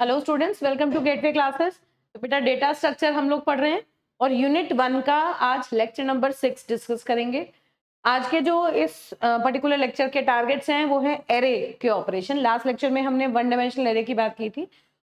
Hello students, welcome to Gateway classes. तो बेटा data structure हम लोग पढ़ रहे हैं और यूनिट 1 का आज लेक्चर नंबर 6 डिस्कस करेंगे। आज के जो इस पर्टिकुलर लेक्चर के टारगेट्स हैं वो है एरे के ऑपरेशन। लास्ट लेक्चर में हमने वन डायमेंशनल एरे की बात की थी।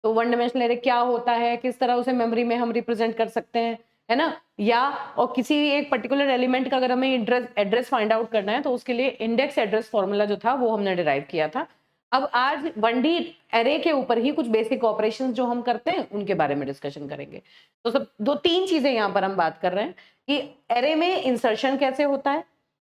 तो वन डायमेंशनल एरे क्या होता है, किस तरह उसे मेमोरी में हम रिप्रेजेंट कर सकते हैं, है ना। या और किसी एक पर्टिकुलर एलिमेंट का अगर हमें एड्रेस फाइंड आउट करना है तो उसके लिए इंडेक्स एड्रेस फॉर्मूला जो था वो हमने डिराइव किया था। अब आज 1D एरे के ऊपर ही कुछ बेसिक ऑपरेशंस जो हम करते हैं उनके बारे में डिस्कशन करेंगे। तो सब दो तीन चीजें यहाँ पर हम बात कर रहे हैं कि एरे में इंसर्शन कैसे होता है,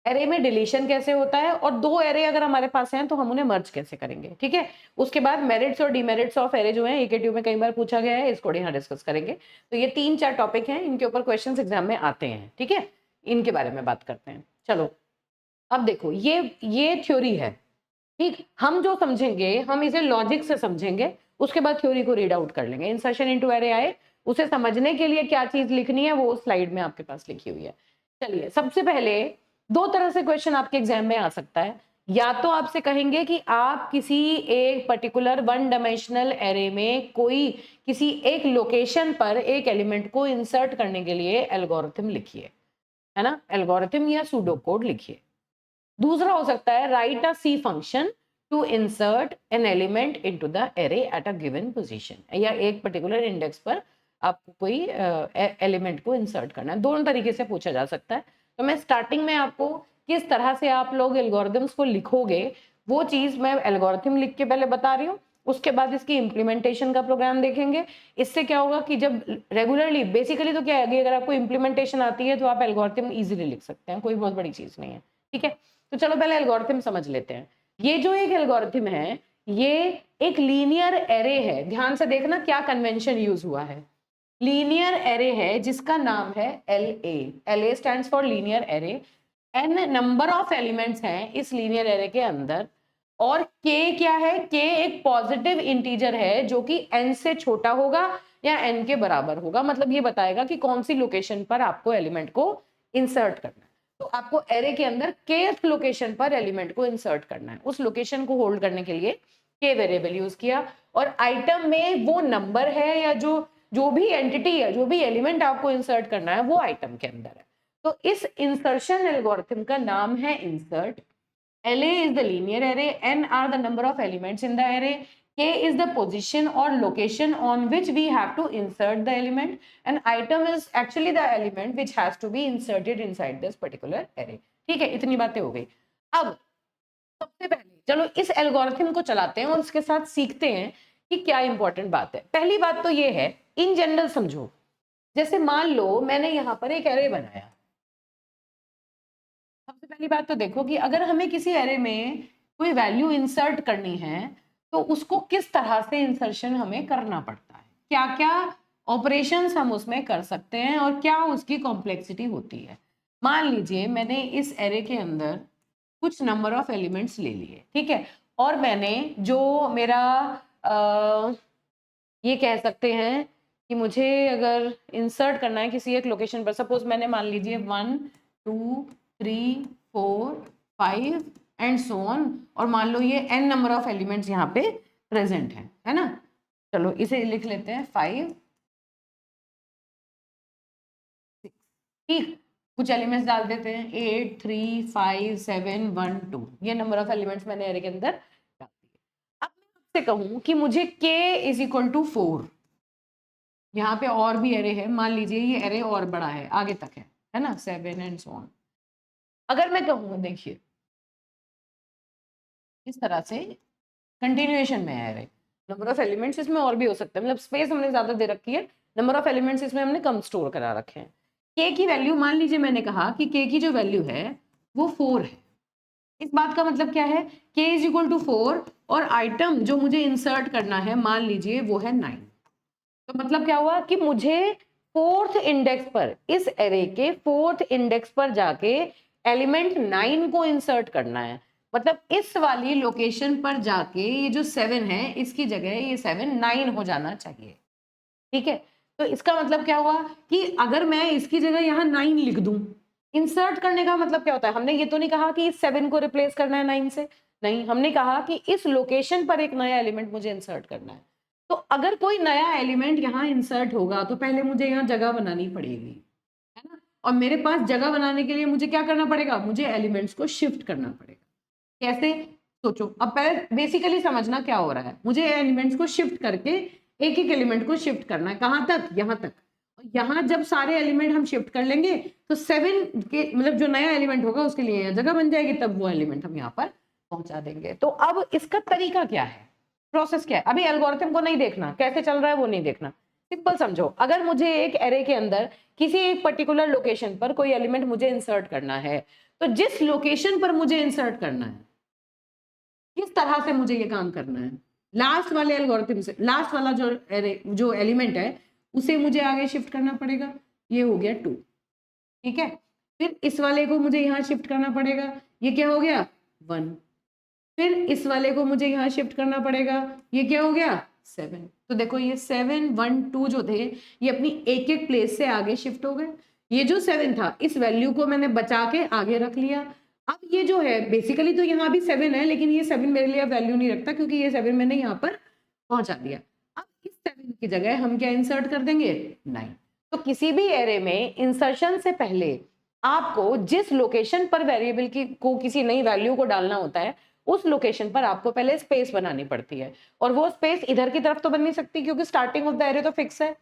एरे में डिलीशन कैसे होता है, और दो एरे अगर हमारे पास हैं तो हम उन्हें मर्ज कैसे करेंगे। ठीक है, उसके बाद मेरिट्स और डिमेरिट्स ऑफ एरे जो है एकेटीयू में कई बार पूछा गया है, इसको यहाँ डिस्कस करेंगे। तो ये 3-4 टॉपिक हैं, इनके ऊपर क्वेश्चन एग्जाम में आते हैं। ठीक है, इनके बारे में बात करते हैं। चलो अब देखो, ये थ्योरी है। ठीक, हम जो समझेंगे हम इसे लॉजिक से समझेंगे, उसके बाद थ्योरी को रीड आउट कर लेंगे। इंसर्शन इनटू एरे आए, उसे समझने के लिए क्या चीज लिखनी है वो स्लाइड में आपके पास लिखी हुई है। चलिए, सबसे पहले दो तरह से क्वेश्चन आपके एग्जाम में आ सकता है। या तो आपसे कहेंगे कि आप किसी एक पर्टिकुलर वन डायमेंशनल एरे में कोई किसी एक लोकेशन पर एक एलिमेंट को इंसर्ट करने के लिए एल्गोरिथम लिखिए, है ना, एल्गोरिथम या सूडो कोड लिखिए। दूसरा हो सकता है write a C function to insert an element into the array at a given position, या एक पर्टिकुलर इंडेक्स पर आपको कोई एलिमेंट को इंसर्ट करना है। दोनों तरीके से पूछा जा सकता है। तो मैं स्टार्टिंग में आपको किस तरह से आप लोग एल्गोरिथम्स को लिखोगे वो चीज मैं एल्गोरिथम लिख के पहले बता रही हूँ, उसके बाद इसकी इम्प्लीमेंटेशन का प्रोग्राम देखेंगे। इससे क्या होगा कि जब रेगुलरली, बेसिकली तो क्या है, अगर आपको इम्प्लीमेंटेशन आती है तो आप एल्गोरिथम इजीली लिख सकते हैं, कोई बहुत बड़ी चीज नहीं है। ठीक है, तो चलो पहले एल्गोरिथम समझ लेते हैं। ये जो एक एल्गोरिथम है ये एक लीनियर एरे है। ध्यान से देखना क्या कन्वेंशन यूज हुआ है। लीनियर एरे है जिसका नाम है LA। LA stands for linear array. n number of elements हैं इस लीनियर एरे के अंदर, और k क्या है, k एक पॉजिटिव इंटीजर है जो कि n से छोटा होगा या n के बराबर होगा। मतलब ये बताएगा कि कौन सी लोकेशन पर आपको एलिमेंट को इंसर्ट करना है। तो आपको एरे के अंदर kth लोकेशन पर एलिमेंट को इंसर्ट करना है। उस लोकेशन को होल्ड करने के लिए k वेरिएबल यूज किया, और आइटम में वो नंबर है या जो भी एंटिटी है, जो भी एलिमेंट आपको इंसर्ट करना है वो आइटम के अंदर है। तो इस इंसर्शन एल्गोरिथम का नाम है insert. LA is the linear array, n are the number of elements in the array, k is the position or location on which we have to insert the element, and item is actually the element which has to be inserted inside this particular array. ठीक है, इतनी बातें हो गई। अब सबसे पहले चलो इस एल्गोरिथम को चलाते हैं और उसके साथ सीखते हैं कि क्या इंपॉर्टेंट बात है। पहली बात तो ये है, इन जनरल समझो। जैसे मान लो मैंने यहाँ पर एक एरे बनाया। सबसे पहली बात तो देखो कि अगर हमें किसी एरे में कोई वैल्यू इंसर्ट करनी है तो उसको किस तरह से इंसर्शन हमें करना पड़ता है, क्या क्या ऑपरेशंस हम उसमें कर सकते हैं और क्या उसकी कॉम्प्लेक्सिटी होती है। मान लीजिए मैंने इस एरे के अंदर कुछ नंबर ऑफ एलिमेंट्स ले लिए, ठीक है, और मैंने जो मेरा ये कह सकते हैं कि मुझे अगर इंसर्ट करना है किसी एक लोकेशन पर, सपोज मैंने मान लीजिए 1 2 3 4 5 एंड सो ऑन, और मान लो ये n नंबर ऑफ एलिमेंट्स यहाँ पे प्रेजेंट है ना। चलो इसे लिख लेते हैं 5 6। ठीक, कुछ एलिमेंट्स डाल देते हैं 8 3 5 7 1 2। ये नंबर ऑफ एलिमेंट्स मैंने एरे के अंदर डाल दिए। अब मैं आपसे कहूँ कि मुझे k इज इक्वल टू 4, यहाँ पे और भी एरे है, मान लीजिए ये एरे और बड़ा है, आगे तक है ना, 7 एंड सो ऑन। अगर मैं कहूँ, देखिए इस तरह से कंटिन्यूएशन में है एरे। नंबर ऑफ एलिमेंट्स इसमें और भी हो सकता है, मतलब स्पेस हमने ज्यादा दे रखी है, नंबर ऑफ एलिमेंट्स इसमें हमने कम स्टोर करा रखे हैं। के की वैल्यू, मान लीजिए मैंने कहा कि के की जो वैल्यू है वो 4 है। इस बात का मतलब क्या है, के इज इक्वल टू 4 और आइटम जो मुझे इंसर्ट करना है मान लीजिए वो है 9। तो मतलब क्या हुआ कि मुझे फोर्थ इंडेक्स पर, इस एरे के फोर्थ इंडेक्स पर जाके एलिमेंट 9 को इंसर्ट करना है। मतलब इस वाली लोकेशन पर जाके ये जो 7 है इसकी जगह ये 7 9 हो जाना चाहिए। ठीक है, तो इसका मतलब क्या हुआ कि अगर मैं इसकी जगह यहाँ 9 लिख दूं, इंसर्ट करने का मतलब क्या होता है, हमने ये तो नहीं कहा कि इस 7 को रिप्लेस करना है 9 से, नहीं, हमने कहा कि इस लोकेशन पर एक नया एलिमेंट मुझे इंसर्ट करना है। तो अगर कोई नया एलिमेंट यहाँ इंसर्ट होगा तो पहले मुझे यहाँ जगह बनानी पड़ेगी, है ना। और मेरे पास जगह बनाने के लिए मुझे क्या करना पड़ेगा, मुझे एलिमेंट्स को शिफ्ट करना पड़ेगा। कैसे, सोचो। अब पहले बेसिकली समझना क्या हो रहा है, मुझे एलिमेंट्स को शिफ्ट करके एक एक एलिमेंट को शिफ्ट करना है, कहाँ तक, यहाँ तक। यहाँ जब सारे एलिमेंट हम शिफ्ट कर लेंगे तो 7 के मतलब जो नया एलिमेंट होगा उसके लिए यहाँ जगह बन जाएगी, तब वो एलिमेंट हम यहाँ पर पहुंचा देंगे। तो अब इसका तरीका क्या है, प्रोसेस क्या है, अभी एल्गोरिथम को नहीं देखना, कैसे चल रहा है वो नहीं देखना। सिंपल समझो, अगर मुझे एक एरे के अंदर किसी एक पर्टिकुलर लोकेशन पर कोई एलिमेंट मुझे इंसर्ट करना है, तो जिस लोकेशन पर मुझे इंसर्ट करना है, किस तरह से मुझे ये काम करना है, लास्ट वाले एल्गोरिथम से, लास्ट वाला जो एलिमेंट है उसे मुझे आगे शिफ्ट करना पड़ेगा, ये हो गया 2, ठीक है। फिर इस वाले को मुझे यहाँ शिफ्ट करना पड़ेगा, ये क्या हो गया 1। फिर इस वाले को मुझे यहाँ शिफ्ट करना पड़ेगा, ये क्या हो गया 7। तो देखो ये 7 1 2 जो थे ये अपनी एक एक प्लेस से आगे शिफ्ट हो गए। ये जो 7 था इस वैल्यू को मैंने बचा के आगे रख लिया। अब ये जो है बेसिकली तो यहाँ भी 7 है, लेकिन ये 7 मेरे लिए वैल्यू नहीं रखता क्योंकि ये 7 मैंने यहाँ पर पहुंचा दिया। अब इस 7 की जगह हम क्या इंसर्ट कर देंगे 9। तो किसी भी एरे में इंसर्शन से पहले आपको जिस लोकेशन पर वेरिएबल की को किसी नई वैल्यू को डालना होता है उस लोकेशन पर आपको पहले स्पेस बनानी पड़ती है, और वो स्पेस इधर की तरफ तो बन नहीं सकती क्योंकि स्टार्टिंग ऑफ द एरे तो फिक्स है।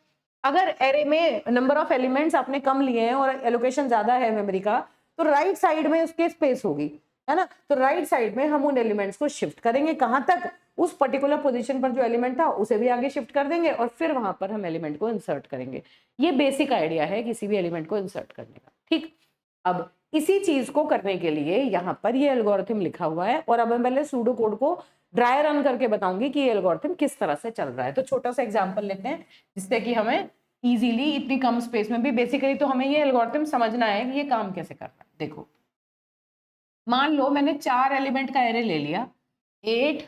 अगर एरे में नंबर ऑफ एलिमेंट्स आपने कम लिए हैं और एलोकेशन ज्यादा है मेमोरी का, तो राइट साइड में उसके स्पेस होगी, है ना। तो राइट साइड में हम उन एलिमेंट्स को शिफ्ट करेंगे, कहां तक, उस पर्टिकुलर पोजीशन पर जो एलिमेंट था उसे भी आगे शिफ्ट कर देंगे और फिर वहां पर हम एलिमेंट को इंसर्ट करेंगे। ये बेसिक आइडिया है किसी भी एलिमेंट को इंसर्ट करने का, ठीक। अब इसी चीज को करने के लिए यहाँ पर ये एल्गोरिथम लिखा हुआ है, और अब मैं पहले सूडो कोड को ड्राई रन करके बताऊंगी कि ये एल्गोरिथम किस तरह से चल रहा है। तो छोटा सा एग्जांपल लेते हैं जिससे कि हमें इजीली इतनी कम स्पेस में भी, बेसिकली तो हमें ये एल्गोरिथम समझना है कि ये काम कैसे कर रहा है। देखो, मान लो मैंने 4 एलिमेंट का एरे ले लिया, 8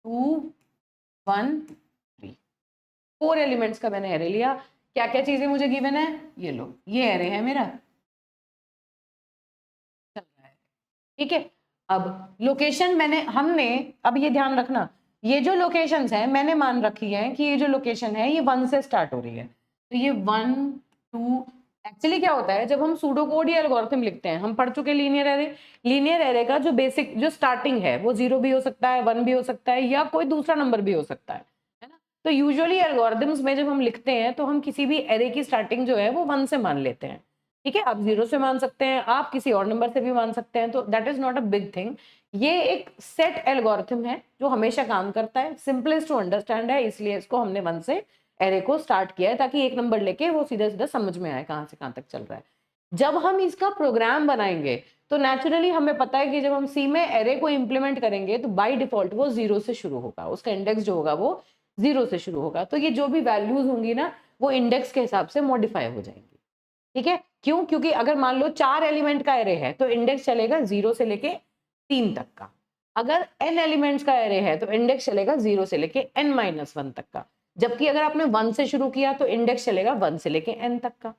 2 1 3, 4 एलिमेंट्स का मैंने एरे लिया। क्या क्या चीजें मुझे गिवन है, ये लो, ये एरे है मेरा, चल रहा है, ठीक है। अब लोकेशन हमने अब ये ध्यान रखना, ये जो लोकेशंस हैं मैंने मान रखी है कि ये जो लोकेशन है ये 1 से स्टार्ट हो रही है। तो ये 1 2, एक्चुअली क्या होता है जब हम सूडो कोड या एल्गोरिथम लिखते हैं, हम पढ़ चुके लीनियर एरे का जो बेसिक जो स्टार्टिंग है वो 0 भी हो सकता है, 1 भी हो सकता है, या कोई दूसरा नंबर भी हो सकता है ना। तो यूजुअली एल्गोरिथम्स में जब हम लिखते हैं तो हम किसी भी एरे की स्टार्टिंग जो है वो 1 से मान लेते हैं, ठीक है। आप 0 से मान सकते हैं, आप किसी और नंबर से भी मान सकते हैं, तो that is not a big thing. ये एक सेट एल्गोरिथम है जो हमेशा काम करता है, सिंपलेस्ट टू अंडरस्टैंड है, इसलिए इसको हमने 1 से एरे को स्टार्ट किया है ताकि एक नंबर लेके वो सीधा सीधा समझ में आए कहां से कहां तक चल रहा है। जब हम इसका प्रोग्राम बनाएंगे तो नेचुरली हमें पता है कि जब हम सी में एरे को इंप्लीमेंट करेंगे तो बाय डिफॉल्ट वो 0 से शुरू होगा, उसका इंडेक्स जो होगा वो 0 से शुरू होगा। तो ये जो भी वैल्यूज होंगी ना वो इंडेक्स के हिसाब से मॉडिफाई हो जाएंगी, ठीक है। क्यों, क्योंकि अगर मान लो 4 एलिमेंट का एरे है तो इंडेक्स चलेगा 0 से लेके 3 तक का। अगर n एलिमेंट्स का एरे है तो इंडेक्स चलेगा 0 से लेके n-1 तक का। जबकि अगर आपने 1 से शुरू किया तो इंडेक्स चलेगा 1 से लेके n तक का,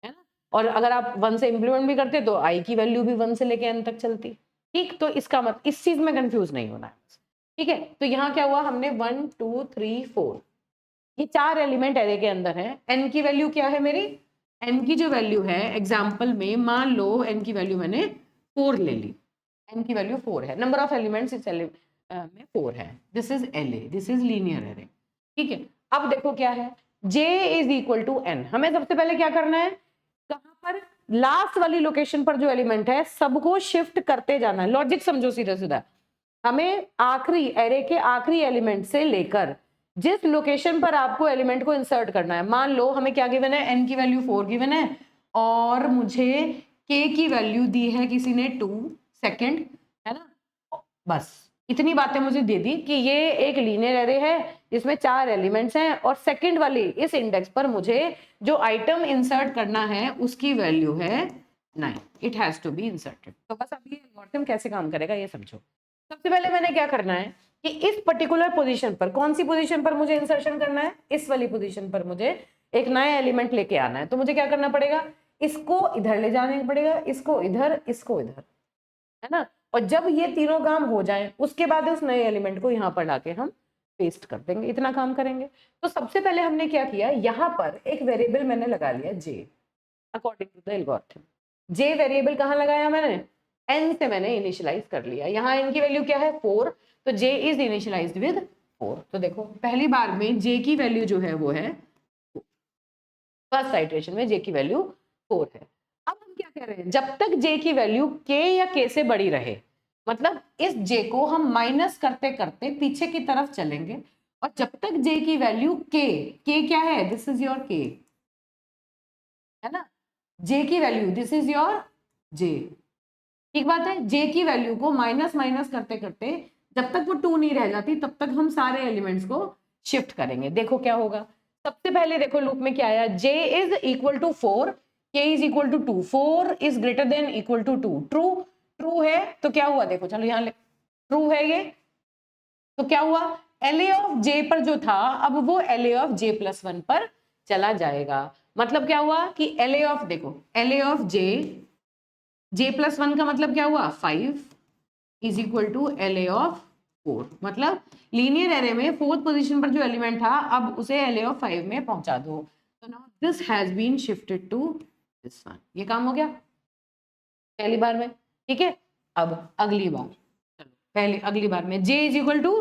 है ना। और अगर आप 1 से इंप्लीमेंट भी करते तो i की वैल्यू भी 1 से लेके n तक चलती, ठीक। तो इसका मतलब इस चीज में कंफ्यूज नहीं होना है, ठीक है। तो यहाँ क्या हुआ, हमने 1 2 3 4 ये 4 एलिमेंट एरे के अंदर है। n की वैल्यू क्या है मेरी, n की जो वैल्यू है एग्जाम्पल में मान लो n की वैल्यू मैंने 4 ले ली, n की वैल्यू 4 है, नंबर ऑफ एलिमेंट्स इस एरे में 4 है, this is LA, this is linear array, ठीक है। अब देखो क्या है, j is equal to n। हमें सबसे पहले क्या करना है, कहां पर लास्ट वाली लोकेशन पर जो एलिमेंट है सबको शिफ्ट करते जाना है। लॉजिक समझो सीधा सीधा, हमें आखिरी एरे के आखिरी एलिमेंट से लेकर जिस लोकेशन पर आपको एलिमेंट को इंसर्ट करना है, मान लो हमें क्या गिवन है, n की वैल्यू 4 गिवन है और मुझे k की वैल्यू दी है किसी ने 2 सेकंड, है ना। बस इतनी बातें मुझे दे दी कि ये एक लीनियर एरे है जिसमें 4 एलिमेंट्स हैं और सेकंड वाली इस इंडेक्स पर मुझे जो आइटम इंसर्ट करना है उसकी वैल्यू है 9, it has to be inserted. तो बस अब ये एल्गोरिथम कैसे काम करेगा ये समझो। सबसे पहले मैंने क्या करना है कि इस पर्टिकुलर पोजीशन पर, कौन सी पोजीशन पर मुझे इंसर्शन करना है, इस वाली पोजीशन पर मुझे एक नया एलिमेंट लेके आना है। तो मुझे क्या करना पड़ेगा, इसको इधर ले जाने पड़ेगा, इसको इधर, इसको इधर, है ना। और जब ये तीनों काम हो जाए उसके बाद उस नए एलिमेंट को यहाँ पर लाके हम पेस्ट कर देंगे, इतना काम करेंगे। तो सबसे पहले हमने क्या किया, यहाँ पर एक वेरिएबल मैंने लगा लिया j according to the algorithm. j variable कहाँ लगाया मैंने, n से मैंने इनिशियलाइज कर लिया। यहाँ n की वैल्यू क्या है 4, तो j इज इनिशियलाइज्ड विद 4। तो देखो पहली बार में j की वैल्यू जो है वो है, फर्स्ट आइटरेशन में j की वैल्यू 4 है। अब हम क्या कह रहे हैं, जब तक j की वैल्यू k या k से बड़ी रहे, मतलब इस j को हम माइनस करते करते पीछे की तरफ चलेंगे, और जब तक j की वैल्यू k क्या है, दिस इज योर k, है ना, j की value this is your j, ठीक बात है। j की वैल्यू को माइनस माइनस करते करते जब तक वो 2 नहीं रह जाती तब तक हम सारे एलिमेंट्स को शिफ्ट करेंगे। देखो क्या होगा, सबसे पहले देखो लूप में क्या आया, j is equal to 4, k is equal to 2, 4 is greater than equal to 2, true, true है तो क्या हुआ, देखो चलो यहाँ ट्रू है ये, तो क्या हुआ, LA ऑफ j पर जो था अब वो LA ऑफ j प्लस 1 पर चला जाएगा। मतलब क्या हुआ कि LA ऑफ, देखो LA ऑफ j प्लस 1 का मतलब क्या हुआ 5 is equal to LA of 4, मतलब लीनियर एरे में फोर्थ पोजीशन पर जो एलिमेंट था अब उसे LA ऑफ 5 में पहुंचा दो। तो now this has been shifted to this one, ये काम हो गया पहली बार में, ठीक है। अब अगली बार, चलो पहले अगली बार में j is equal to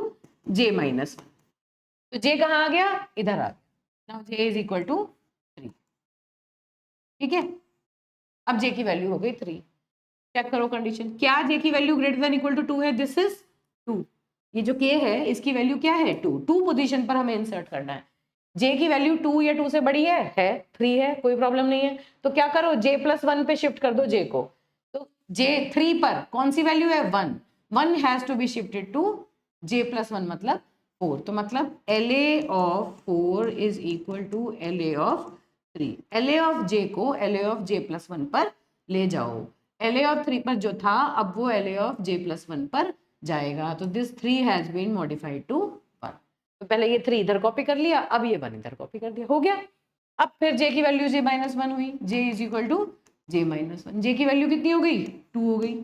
j minus 1, तो j कहाँ आ गया, इधर आ गया, now j is equal to 3, ठीक है। अब j की वैल्यू हो गई 3, चेक करो कंडीशन, क्या j की value greater than equal to 2 है, दिस इज 2, ये जो k है इसकी वैल्यू क्या है 2, 2 पोजीशन पर हमें इंसर्ट करना है। j की वैल्यू 2 या 2 से बड़ी है 3 है, कोई प्रॉब्लम नहीं है, तो क्या करो j प्लस 1 पे शिफ्ट कर दो j को, तो j 3 पर कौन सी वैल्यू है 1, 1 has to be shifted to j plus 1 मतलब 4, तो मतलब LA of 4 is equal to LA of 3, LA of j को LA ऑफ j प्लस 1 पर ले जाओ, LA ऑफ 3 पर जो था अब वो LA ऑफ j प्लस 1 पर जाएगा, तो this 3 has been modified to 1। तो पहले ये 3 इधर कॉपी कर लिया, अब ये 1 इधर कॉपी कर दिया, हो गया। अब फिर j की वैल्यू j माइनस 1 हुई, j is equal to j minus 1, j की वैल्यू कितनी हो गई 2 हो गई,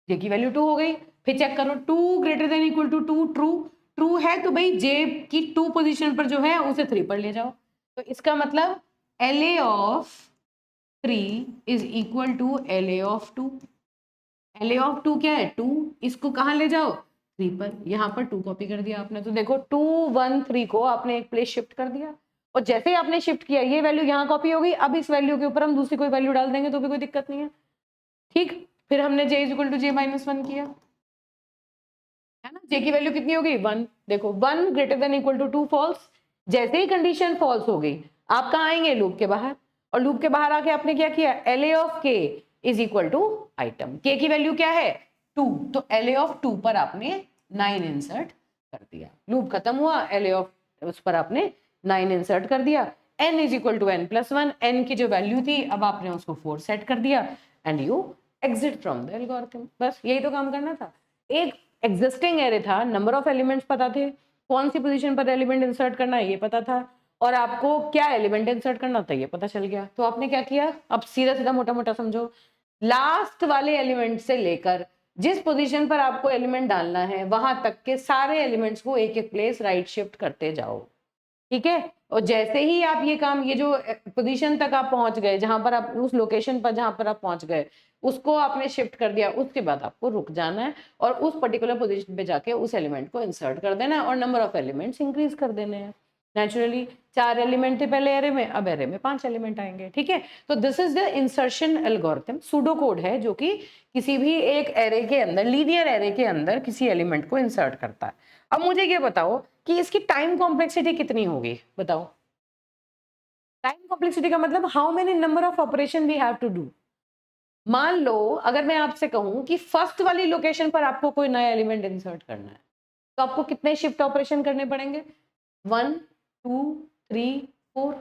j की वैल्यू 2 हो गई। फिर चेक करो 2 greater than equal to 2, true, true है तो भाई j की 2 पोजीशन पर जो है उसे 3 पर ले जाओ, तो इसका मतलब LA of 3 is equal to LA of 2, LA of 2 क्या है 2, इसको कहाँ ले जाओ 3 पर, यहाँ पर 2 कॉपी कर दिया आपने, तो देखो 2 1 3 को आपने एक प्लेस शिफ्ट कर दिया, और जैसे ही आपने शिफ्ट किया ये वैल्यू यहाँ कॉपी हो गई, अब इस वैल्यू के ऊपर हम दूसरी कोई वैल्यू डाल देंगे तो भी कोई दिक्कत नहीं है, ठीक। फिर हमने j is equal to j minus 1 किया, है ना, j की वैल्यू कितनी हो गई 1, देखो 1 greater than equal to 2 false, जैसे ही कंडीशन फॉल्स हो गई आप कहाँ आएंगे लूप के बाहर, और लूप के बाहर आके आपने क्या किया LA of k is equal to item, k की वैल्यू क्या है 2, तो LA ऑफ 2 पर आपने 9 इंसर्ट कर दिया, लूप खत्म हुआ, LA ऑफ उस पर आपने 9 इंसर्ट कर दिया, n is equal to n plus 1, n की जो वैल्यू थी अब आपने उसको 4 सेट कर दिया, and you exit from the algorithm, बस यही तो काम करना था। एक एग्जिस्टिंग एरे था, नंबर ऑफ एलिमेंट्स पता थे, कौन सी पोजीशन पर एलिमेंट इंसर्ट करना है ये पता था, और आपको क्या एलिमेंट इंसर्ट करना था ये पता चल गया, तो आपने क्या किया, अब सीधा सीधा मोटा मोटा समझो, लास्ट वाले एलिमेंट से लेकर जिस पोजीशन पर आपको एलिमेंट डालना है वहां तक के सारे एलिमेंट्स को एक एक प्लेस राइट शिफ्ट करते जाओ, ठीक है। और जैसे ही आप ये काम, ये जो पोजीशन तक आप पहुंच गए, जहां पर आप उस लोकेशन पर जहां पर आप पहुंच गए उसको आपने शिफ्ट कर दिया, उसके बाद आपको रुक जाना है और उस पर्टिकुलर पोजीशन पे जाके उस एलिमेंट को इंसर्ट कर देना है और नंबर ऑफ एलिमेंट्स इंक्रीज कर देने हैं। नेचुरली 4 एलिमेंट थे पहले एरे में, अब एरे में 5 एलिमेंट आएंगे, ठीक है। तो this is the insertion algorithm, pseudo code है जो कि किसी भी एक एरे के अंदर, लीनियर एरे के अंदर किसी एलिमेंट को इंसर्ट करता है। अब मुझे ये बताओ कि इसकी टाइम कॉम्प्लेक्सिटी कितनी होगी, बताओ। टाइम कॉम्प्लेक्सिटी का मतलब how many number of operation we have to do. मान लो अगर मैं आपसे कहूं कि फर्स्ट वाली लोकेशन पर आपको कोई नया एलिमेंट इंसर्ट करना है तो आपको कितने शिफ्ट ऑपरेशन करने पड़ेंगे, 1 2 3 4,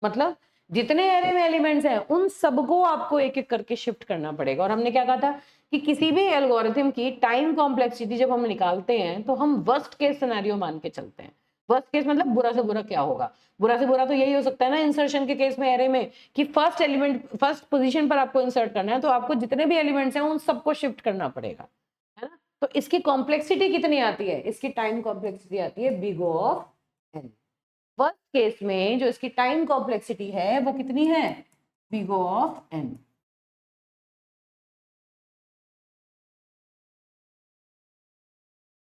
मतलब जितने एरे में एलिमेंट्स हैं उन सबको आपको एक एक करके शिफ्ट करना पड़ेगा। और हमने क्या कहा था कि किसी भी एल्गोरिथम की टाइम कॉम्प्लेक्सिटी जब हम निकालते हैं तो हम वर्स्ट केस सिनेरियो मान के चलते हैं। वर्स्ट केस मतलब बुरा से बुरा क्या होगा, बुरा से बुरा तो यही हो सकता है ना इंसर्शन के केस में एरे में कि फर्स्ट एलिमेंट, फर्स्ट पोजीशन पर आपको इंसर्ट करना है तो आपको जितने भी एलिमेंट्स हैं उन सबको शिफ्ट करना पड़ेगा, है ना। तो इसकी कॉम्प्लेक्सिटी कितनी आती है, इसकी टाइम कॉम्प्लेक्सिटी आती है big of n. First case में जो इसकी टाइम कॉम्प्लेक्सिटी है वो कितनी है, big of n.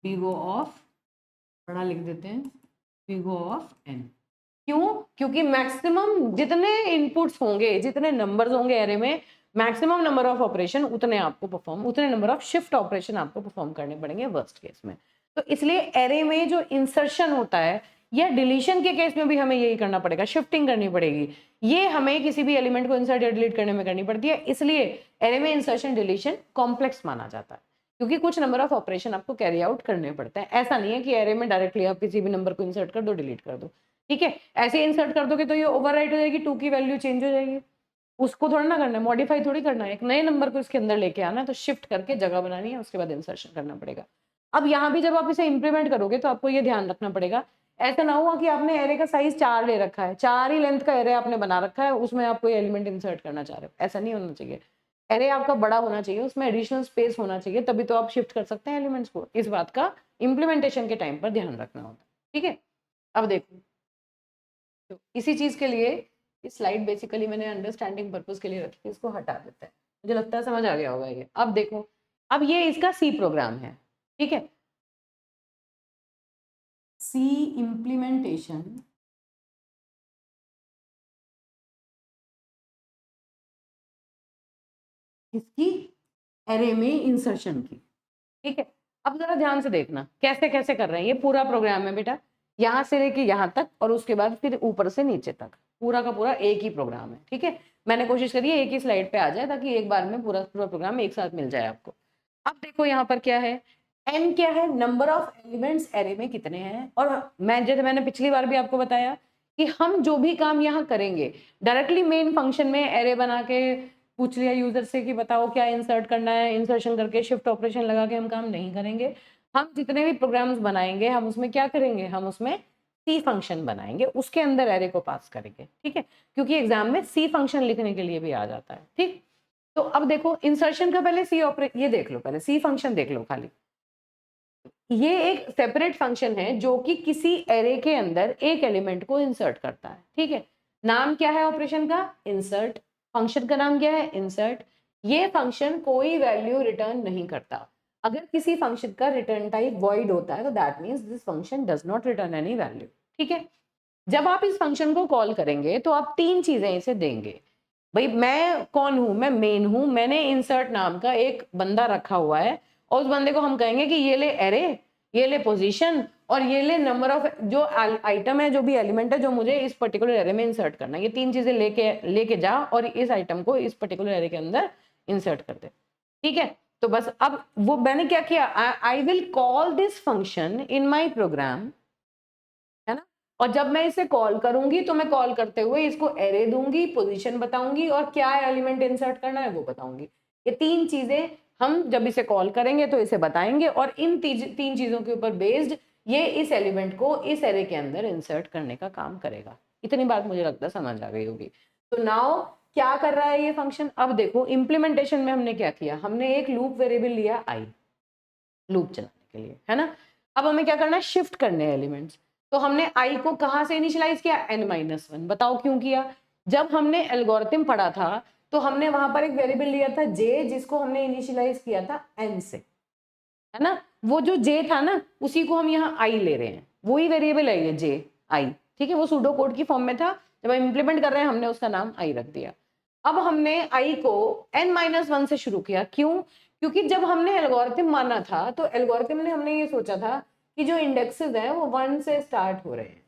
Big of, बड़ा लिख देते हैं, बिग ऑफ एन। क्यों, क्योंकि मैक्सिमम जितने इनपुट्स होंगे, जितने नंबर्स होंगे एरे में, मैक्सिमम नंबर ऑफ ऑपरेशन उतने आपको परफॉर्म, उतने नंबर ऑफ शिफ्ट ऑपरेशन आपको परफॉर्म करने पड़ेंगे वर्स्ट केस में। तो इसलिए एरे में जो इंसर्शन होता है या डिलीशन के केस में भी हमें यही करना पड़ेगा, शिफ्टिंग करनी पड़ेगी। ये हमें किसी भी एलिमेंट को इंसर्ट या डिलीट करने में करनी पड़ती है, इसलिए एरे में इंसर्शन डिलीशन कॉम्प्लेक्स माना जाता है, क्योंकि कुछ नंबर ऑफ ऑपरेशन आपको कैरी आउट करने पड़ते हैं। ऐसा नहीं है कि एरे में डायरेक्टली आप किसी भी नंबर को इंसर्ट कर दो, डिलीट कर दो, ठीक है। ऐसे इंसर्ट कर दोगे तो ये ओवरराइट हो जाएगी, 2 की वैल्यू चेंज हो जाएगी। उसको थोड़ा ना करना है, मॉडिफाई थोड़ी करना है, एक नए नंबर को इसके अंदर लेके आना है, तो शिफ्ट करके जगह बनानी है, उसके बाद इंसर्शन करना पड़ेगा। अब यहाँ भी जब आप इसे इंप्लीमेंट करोगे तो आपको ये ध्यान रखना पड़ेगा, ऐसा ना हुआ कि आपने एरे का साइज 4 ले रखा है, 4 ही लेंथ का एरे आपने बना रखा है, उसमें आप कोई एलिमेंट इंसर्ट करना चाह रहे हो, ऐसा नहीं होना चाहिए। एरे आपका बड़ा होना चाहिए, उसमें एडिशनल स्पेस होना चाहिए, तभी तो आप शिफ्ट कर सकते हैं एलिमेंट्स को। इस बात का इम्प्लीमेंटेशन के टाइम पर ध्यान रखना होता है, ठीक है। अब देखो, तो इसी चीज के लिए इस स्लाइड बेसिकली मैंने अंडरस्टैंडिंग पर्पस के लिए रखी थी, इसको हटा देते हैं, मुझे लगता है समझ आ गया होगा ये। अब देखो, अब ये इसका सी प्रोग्राम है, ठीक है। सी इम्प्लीमेंटेशन इसकी एरे में इंसर्शन की, ठीक है। अब जरा ध्यान से देखना कैसे कैसे कर रहे हैं, ये पूरा प्रोग्राम है बेटा, यहाँ से लेके यहाँ तक और उसके बाद फिर ऊपर से नीचे तक, पूरा का पूरा एक ही प्रोग्राम है, ठीक है। मैंने कोशिश करी है एक ही स्लाइड पे आ जाए, ताकि एक बार में पूरा पूरा प्रोग्राम एक साथ मिल जाए आपको। अब देखो यहाँ पर क्या है, एन क्या है, नंबर ऑफ एलिमेंट्स एरे में कितने हैं। और मैं, जैसे मैंने पिछली बार भी आपको बताया कि हम जो भी काम यहाँ करेंगे, डायरेक्टली मेन फंक्शन में एरे बना के पूछ लिया यूजर से कि बताओ क्या इंसर्ट करना है, इंसर्शन करके शिफ्ट ऑपरेशन लगा के हम काम नहीं करेंगे। हम जितने भी प्रोग्राम्स बनाएंगे हम उसमें क्या करेंगे, हम उसमें सी फंक्शन बनाएंगे, उसके अंदर एरे को पास करेंगे, ठीक है। क्योंकि एग्जाम में सी फंक्शन लिखने के लिए भी आ जाता है, ठीक। तो अब देखो इंसर्शन का पहले सी ऑपरेट, ये देख लो, पहले सी फंक्शन देख लो खाली। ये एक सेपरेट फंक्शन है जो कि किसी एरे के अंदर एक एलिमेंट को इंसर्ट करता है, ठीक है। नाम क्या है ऑपरेशन का, इंसर्ट। फंक्शन का नाम क्या है, इंसर्ट। ये फंक्शन कोई वैल्यू रिटर्न नहीं करता। अगर किसी फंक्शन का रिटर्न टाइप वॉइड होता है तो that means this function does not return any value, ठीक है। जब आप इस फंक्शन को कॉल करेंगे तो आप 3 चीजें इसे देंगे। भाई मैं कौन हूं, मैं मेन हूं, मैंने इंसर्ट नाम का एक बंदा रखा हुआ है, और उस बंदे को हम कहेंगे कि ये ले एरे, ये ले पोजीशन, और ये ले नंबर ऑफ जो आइटम है, जो भी एलिमेंट है जो मुझे इस पर्टिकुलर एरे में इंसर्ट करना है, ये 3 चीजें लेके लेके जा और इस आइटम को इस पर्टिकुलर एरे के अंदर इंसर्ट कर दे, ठीक है। तो बस अब वो मैंने क्या किया, I will call this function in my programme, है ना। और जब मैं इसे कॉल करूंगी तो मैं कॉल करते हुए इसको एरे दूंगी, पोजीशन बताऊंगी, और क्या एलिमेंट इंसर्ट करना है वो बताऊंगी। ये 3 चीजें हम जब इसे कॉल करेंगे तो इसे बताएंगे, और इन 3 चीजों के ऊपर बेस्ड ये इस एलिमेंट को इस एरे के अंदर इंसर्ट करने का काम करेगा। इतनी बात मुझे लगता है समझ आ गई होगी। तो नाउ क्या कर रहा है ये फंक्शन, अब देखो इम्प्लीमेंटेशन में हमने क्या किया, हमने एक लूप वेरिएबल लिया आई, लूप चलाने के लिए, है ना। अब हमें क्या करना है, शिफ्ट करने हैं एलिमेंट्स। तो हमने आई को कहां से इनिशियलाइज किया, n-1। बताओ क्यों किया, जब हमने एल्गोरिथम पढ़ा था तो हमने वहां पर एक वेरिएबल लिया था j, जिसको हमने इनिशियलाइज किया था n से, है ना। वो जो j था ना, उसी को हम यहाँ i ले रहे हैं, वही वेरिएबल है ये j i, ठीक है। वो सूडो कोड की फॉर्म में था, जब हम इंप्लीमेंट कर रहे हैं हमने उसका नाम i रख दिया। अब हमने i को n-1 से शुरू किया, क्यों, क्योंकि जब हमने एल्गोरिथम माना था तो एल्गोरिथम ने हमने ये सोचा था कि जो इंडेक्सेस हैं वो 1 से स्टार्ट हो रहे हैं,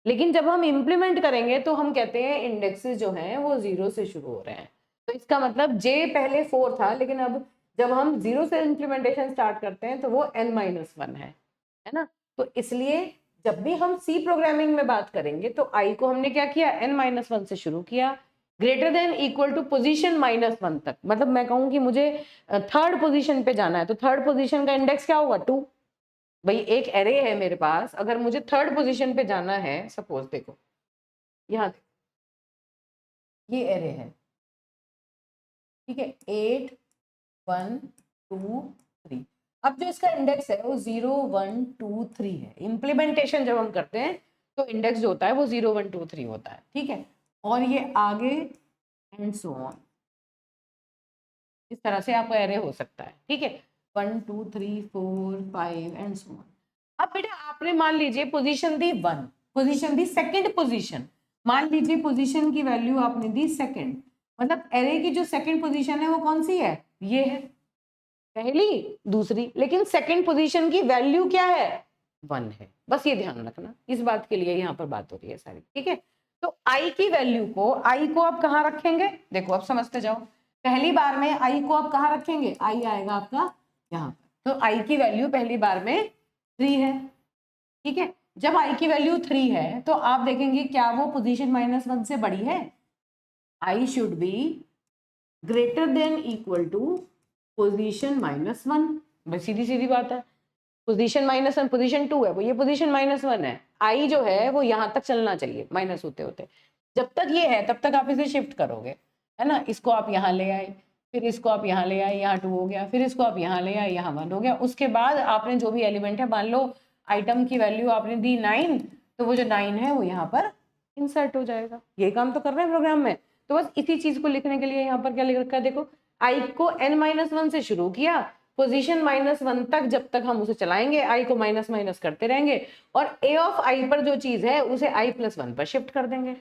लेकिन जब हम इंप्लीमेंट करेंगे तो हम कहते हैं इंडेक्सेस जो हैं वो 0 से शुरू हो रहे हैं। तो इसका मतलब j पहले 4 था, लेकिन अब जब हम 0 से इंप्लीमेंटेशन स्टार्ट करते हैं तो वो n-1 है ना। तो इसलिए जब भी हम सी प्रोग्रामिंग में बात करेंगे तो i को हमने क्या किया, n-1 से शुरू किया, greater than equal to position -1 तक। मतलब मैं कहूँ कि मुझे थर्ड पोजीशन पे जाना है तो थर्ड पोजीशन का इंडेक्स क्या होगा, 2। भाई एक एरे है मेरे पास, अगर मुझे थर्ड पोजीशन पे जाना है, सपोज देखो यहाँ ये एरे है, ठीक है, 8 1 2 3। अब जो इसका इंडेक्स है वो 0 1 2 3 है। इम्प्लीमेंटेशन जब हम करते हैं तो इंडेक्स जो होता है वो 0 1 2 3 होता है, ठीक है। और ये आगे एंड सो ऑन, इस तरह से आपका एरे हो सकता है, ठीक है। 1 2 3 4 5 एंड सो ऑन। अब बेटा आपने मान लीजिए position the 1, position the second position, मान लीजिए पोजीशन की वैल्यू आपने दी सेकंड, मतलब एरे की जो सेकंड पोजीशन है वो कौन सी है, ये है पहली दूसरी, लेकिन सेकंड पोजीशन की वैल्यू क्या है, 1 है। बस ये ध्यान रखना, इस बात के लिए यहाँ पर बात हो रही है सारी, ठीक है। तो आई की वैल्यू को, आई को आप कहाँ रखेंगे, देखो अब समझते जाओ। पहली बार में आई को आप कहाँ रखेंगे, आई आएगा आपका यहाँ पर, तो आई की वैल्यू पहली बार में 3 है, ठीक है। जब आई की वैल्यू 3 है तो आप देखेंगे क्या वो पोजीशन -1 से बड़ी है, i should be greater than equal to position -1, बस सीधी सीधी बात है। पोजीशन -1 पोजीशन 2 है, वो ये पोजीशन -1 है, आई जो है वो यहाँ तक चलना चाहिए माइनस होते होते, जब तक ये है तब तक आप इसे शिफ्ट करोगे, है ना। इसको आप यहाँ ले आए, फिर इसको आप यहाँ ले आए, यहाँ 2 हो गया, फिर इसको आप यहाँ ले आए, यहाँ 1 हो गया। उसके बाद आपने जो भी एलिमेंट है, मान लो आइटम की वैल्यू आपने दी 9, तो वो जो 9 है वो यहाँ पर इंसर्ट हो जाएगा। ये काम तो कर रहे हैं प्रोग्राम में। तो बस इसी चीज को लिखने के लिए यहाँ पर क्या लिख रखा है, देखो आई को n-1 से शुरू किया, पोजीशन -1 तक, जब तक हम उसे चलाएंगे आई को माइनस माइनस करते रहेंगे, और a ऑफ i पर जो चीज है उसे i+1 पर शिफ्ट कर देंगे,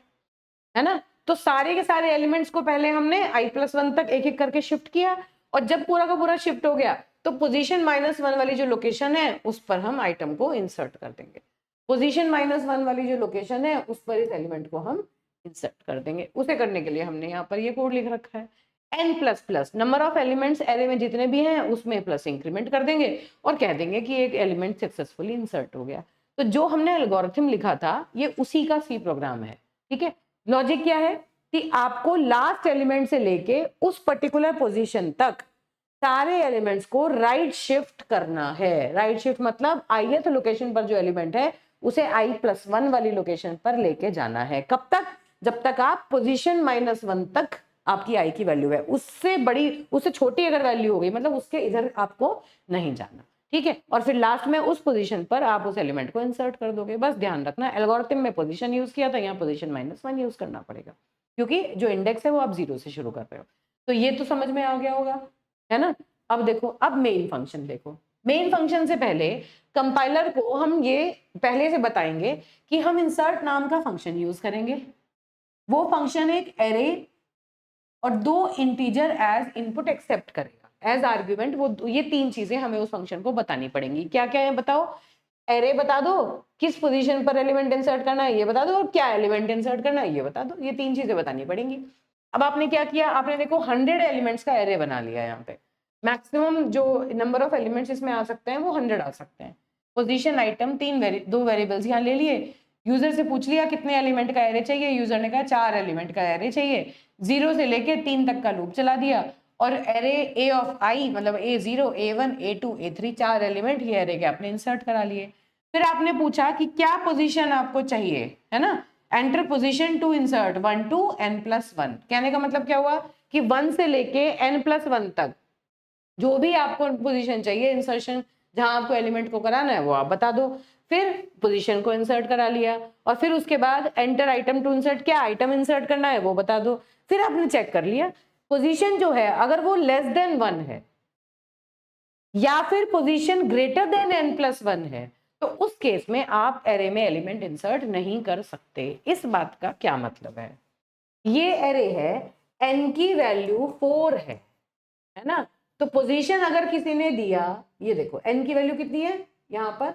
है ना। तो सारे के सारे एलिमेंट्स को पहले हमने i+1 तक एक एक करके शिफ्ट किया, और जब पूरा का पूरा शिफ्ट हो गया तो पोजीशन -1 वाली जो लोकेशन है उस पर हम आइटम को इंसर्ट कर देंगे। पोजीशन -1 वाली जो लोकेशन है उस पर इस एलिमेंट को हम इंसर्ट कर देंगे। उसे करने के लिए हमने यहाँ पर ये कोड लिख रखा है। n++ number of elements array में जितने भी हैं उसमें प्लस इंक्रीमेंट कर देंगे और कह देंगे कि एक एलिमेंट सक्सेसफुली इंसर्ट हो गया। तो जो हमने एल्गोरिथम लिखा था ये उसी का सी प्रोग्राम है, ठीक है। लॉजिक क्या है कि आपको लास्ट एलिमेंट से लेके उस पर्टिकुलर पोजीशन तक सारे एलिमेंट्स को राइट शिफ्ट करना है। राइट शिफ्ट मतलब ith लोकेशन पर जो एलिमेंट है उसे i+1 वाली लोकेशन पर लेके जाना है। कब तक, जब तक आप पोजीशन -1 तक आपकी आई की वैल्यू है, उससे बड़ी उससे छोटी अगर वैल्यू हो गई मतलब उसके इधर आपको नहीं जाना, ठीक है। और फिर लास्ट में उस पोजीशन पर आप उस एलिमेंट को इंसर्ट कर दोगे। बस ध्यान रखना एल्गोरिथम में पोजीशन यूज किया था, यहाँ पोजीशन -1 यूज करना पड़ेगा, क्योंकि जो इंडेक्स है वो आप 0 से शुरू कर रहे हो। तो ये तो समझ में आ गया होगा, है ना। अब देखो, अब मेन फंक्शन देखो। मेन फंक्शन से पहले कंपाइलर को हम ये पहले से बताएंगे कि हम इंसर्ट नाम का फंक्शन यूज करेंगे। वो फंक्शन एक एरे और 2 इंटीजर एज इनपुट एक्सेप्ट करेगा एज आर्ग्यूमेंट। वो ये 3 चीजें हमें उस फंक्शन को बतानी पड़ेंगी। क्या क्या है बताओ, एरे बता दो, किस पोजीशन पर एलिमेंट इंसर्ट करना है ये बता दो, और क्या एलिमेंट इंसर्ट करना है ये बता दो। ये 3 चीजें बतानी पड़ेंगी। अब आपने क्या किया, आपने देखो 100 एलिमेंट्स का एरे बना लिया। यहाँ पे मैक्सिमम जो नंबर ऑफ एलिमेंट्स इसमें आ सकते हैं वो 100 आ सकते हैं। पोजीशन आइटम 2 वेरिएबल्स यहाँ ले लिए, यूजर से पूछ लिया कितने एलिमेंट का एरे चाहिए, यूजर ने कहा 4 एलिमेंट का एरे चाहिए, 0 से लेके 3 तक का लूप चला दिया, और एरे ए ऑफ आई मतलब A0 A1 A2 A3 4 element ये एरे के आपने इंसर्ट करा लिए। फिर आपने पूछा कि क्या पोजीशन आपको चाहिए, है ना। Enter position to insert 1 to n+1। कहने का मतलब क्या हुआ कि 1 से लेके n+1 तक जो भी आपको पोजीशन चाहिए इंसर्शन, जहां आपको एलिमेंट को कराना है वो आप बता दो। फिर पोजीशन को इंसर्ट करा लिया, और फिर उसके बाद एंटर आइटम टू इंसर्ट, क्या आइटम इंसर्ट करना है वो बता दो। फिर आपने चेक कर लिया पोजीशन जो है अगर वो लेस देन 1 है या फिर पोजीशन ग्रेटर देन n+1 है तो उस केस में आप एरे में एलिमेंट इंसर्ट नहीं कर सकते। इस बात का क्या मतलब है, ये एरे है, n की वैल्यू 4 है ना। तो पोजीशन अगर किसी ने दिया, ये देखो n की वैल्यू कितनी है यहाँ पर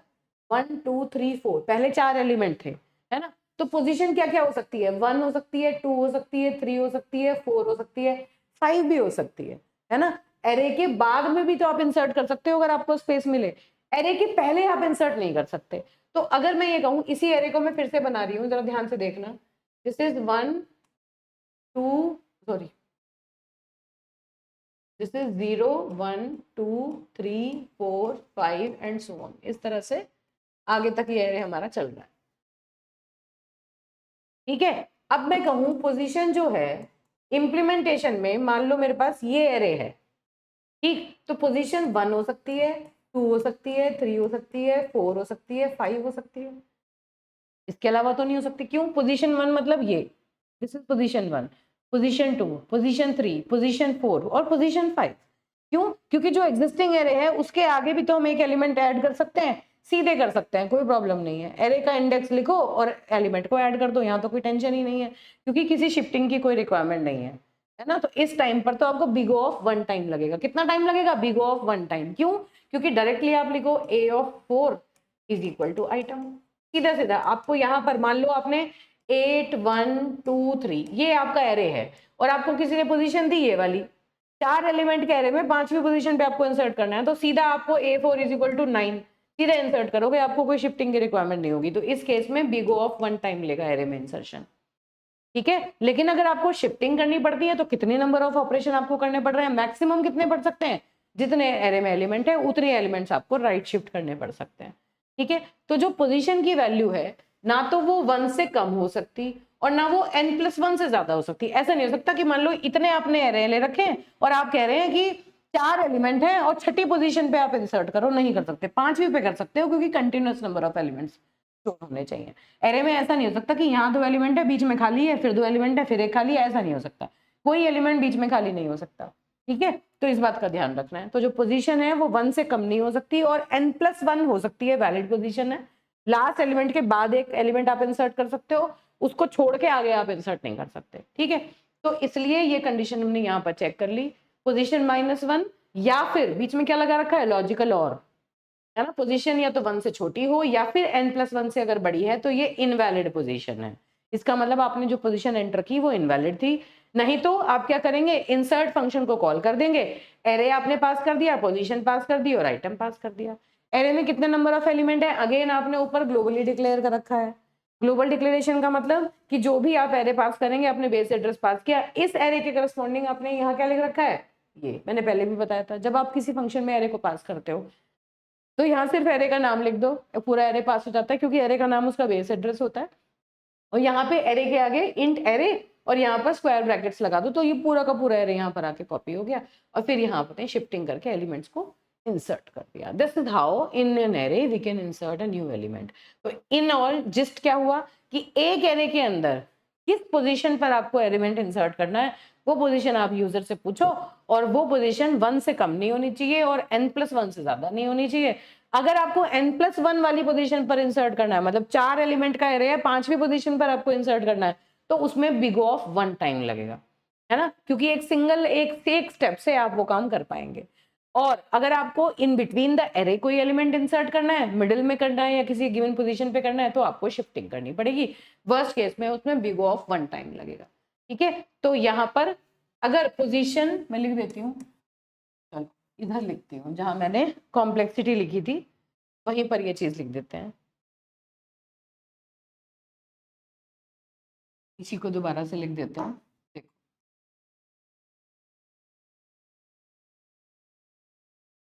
1 2 3 4, पहले 4 एलिमेंट थे, है ना। तो पोजीशन क्या क्या हो सकती है, 1 हो सकती है, 2 हो सकती है, 3 हो सकती है, 4 हो सकती है, 5 भी हो सकती है ना। एरे के बाद में भी तो आप इंसर्ट कर सकते हो अगर आपको स्पेस मिले, एरे के पहले आप इंसर्ट नहीं कर सकते। तो अगर मैं ये कहूँ, इसी एरे को मैं फिर से बना रही हूँ, जरा ध्यान से देखना, this is 1 2 sorry this is 0 1 2 3 4 5 and so on. इस तरह से आगे तक ये एरे हमारा चल रहा है, ठीक है। अब मैं कहूं पोजीशन जो है इंप्लीमेंटेशन में, मान लो मेरे पास ये एरे है, ठीक, तो पोजीशन 1 हो सकती है, 2 हो सकती है, 3 हो सकती है, 4 हो सकती है, 5 हो सकती है, इसके अलावा तो नहीं हो सकती। क्यों? पोजीशन 1 मतलब ये, this is position 1, position 2, position 3, position 4 और पोजीशन 5। क्यों? क्योंकि जो एग्जिस्टिंग एरे है उसके आगे भी तो हम एक एलिमेंट ऐड कर सकते हैं, सीधे कर सकते हैं, कोई प्रॉब्लम नहीं है। एरे का इंडेक्स लिखो और एलिमेंट को ऐड कर दो, यहाँ तो कोई टेंशन ही नहीं है, क्योंकि किसी शिफ्टिंग की कोई रिक्वायरमेंट नहीं है ना। तो इस टाइम पर तो आपको बिग O ऑफ 1 टाइम लगेगा। कितना टाइम लगेगा? Big O of 1 time. क्यों? क्योंकि डायरेक्टली आप लिखो A of 4 is equal to item, सीधा सीधा। आपको यहाँ पर मान लो आपने 8 1 2 3 ये आपका एरे है, और आपको किसी ने पोजीशन दी ये वाली, 4 एलिमेंट के एरे में 5वीं पोजीशन पे आपको इंसर्ट करना है, तो सीधा आपको A4 इज इक्वल टू 9 सीधा इंसर्ट करोगे, आपको कोई शिफ्टिंग की रिक्वायरमेंट नहीं होगी। तो इस केस में बिग O ऑफ 1 टाइम लेगा एरे में इंसर्शन, ठीक है। लेकिन अगर आपको शिफ्टिंग करनी पड़ती है तो कितने नंबर ऑफ ऑपरेशन आपको करने पड़ रहे हैं? मैक्सिमम कितने पड़ सकते हैं? जितने एरे में एलिमेंट है उतने एलिमेंट्स आपको राइट शिफ्ट करने पड़ सकते हैं, ठीक है। तो जो पोजीशन की वैल्यू है ना तो वो 1 से कम हो सकती और ना वो n+1 से ज्यादा हो सकती। ऐसा नहीं हो सकता कि मान लो इतने आपने एरे ले रखे हैं और आप कह रहे हैं कि 4 एलिमेंट है और छठी पोजीशन पे आप इंसर्ट करो, नहीं कर सकते। 5वीं पे कर सकते हो क्योंकि continuous number of elements store होने चाहिए। एरे में ऐसा नहीं हो सकता कि यहाँ 2 एलिमेंट है, बीच में खाली है, फिर 2 एलिमेंट है, फिर एक खाली है, ऐसा नहीं हो सकता। कोई एलिमेंट बीच में खाली नहीं हो सकता, ठीक है। तो इस बात का ध्यान रखना है। तो जो पोजीशन है वो 1 से कम नहीं हो सकती और n+1 हो सकती है, वैलिड पोजीशन है। लास्ट एलिमेंट के बाद एक एलिमेंट आप इंसर्ट कर सकते हो, उसको छोड़ के आगे आप इंसर्ट नहीं कर सकते, ठीक है। तो इसलिए ये कंडीशन हमने यहाँ पर चेक कर ली, पोजीशन -1 या फिर बीच में क्या लगा रखा है? लॉजिकल और, है ना। पोजीशन या तो 1 से छोटी हो या फिर n+1 से अगर बड़ी है तो ये इनवैलिड पोजीशन है। इसका मतलब आपने जो पोजीशन एंटर की वो इनवैलिड थी। नहीं तो आप क्या करेंगे? इंसर्ट फंक्शन को कॉल कर देंगे, एरे आपने पास कर दिया, पोजीशन पास कर दी और आइटम पास कर दिया। एरे में कितने नंबर ऑफ एलिमेंट है? अगेन आपने ऊपर ग्लोबली डिक्लेयर कर रखा है। ग्लोबल डिक्लेरेशन का मतलब कि जो भी आप एरे पास करेंगे, अपने बेस एड्रेस पास किया, इस एरे के करस्पॉन्डिंग आपने यहाँ क्या लिख रखा है? ये मैंने पहले भी बताया था, जब आप किसी फंक्शन में एरे को पास करते हो तो यहाँ सिर्फ एरे का नाम लिख दो, पूरा एरे पास हो जाता है, क्योंकि एरे का नाम उसका बेस एड्रेस होता है। और यहाँ पे एरे के आगे इंट एरे और यहाँ पर स्क्वायर ब्रैकेट्स लगा दो, तो ये पूरा का पूरा एरे यहाँ पर आके कॉपी हो गया। और फिर यहाँ पर शिफ्टिंग करके एलिमेंट्स को इंसर्ट कर दिया। This is how in an array we can insert a new element. तो इन ऑल जिस्ट क्या हुआ कि एक एरे के अंदर किस पोजीशन पर आपको एलिमेंट इंसर्ट करना है, वो पोजीशन आप यूजर से पूछो, और वो पोजीशन 1 से कम नहीं होनी चाहिए और n+1 से ज्यादा नहीं होनी चाहिए। अगर आपको n+1 वाली पोजीशन पर इंसर्ट करना है, मतलब 4 एलिमेंट का एरे है, 5वीं पोजीशन पर आपको इंसर्ट करना है, तो उसमें बिग O ऑफ 1 टाइम लगेगा, है ना, क्योंकि एक सिंगल एक स्टेप से आप वो काम कर पाएंगे। और अगर आपको इन बिटवीन द एरे कोई एलिमेंट इंसर्ट करना है, मिडिल में करना है या किसी गिवन पोजीशन पे करना है, तो आपको शिफ्टिंग करनी पड़ेगी। वर्स्ट केस में उसमें बिग O ऑफ 1 टाइम लगेगा, ठीक है। तो यहाँ पर अगर पोजीशन मैं लिख देती हूँ, चलो इधर लिखती हूँ जहां मैंने कॉम्प्लेक्सिटी लिखी थी, वहीं पर ये चीज लिख देते हैं। इसी को दोबारा से लिख देते हैं। देखो,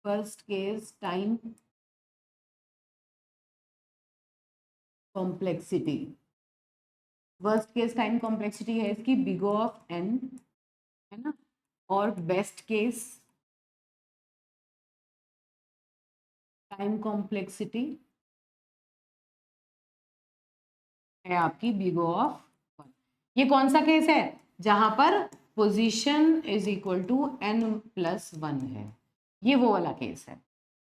first case time complexity, worst case time complexity है इसकी बिग O ऑफ n, है ना। और बेस्ट केस टाइम कॉम्प्लेक्सिटी है आपकी बिग O ऑफ 1। ये कौन सा केस है? जहां पर position is equal to n+1 है, ये वो वाला केस है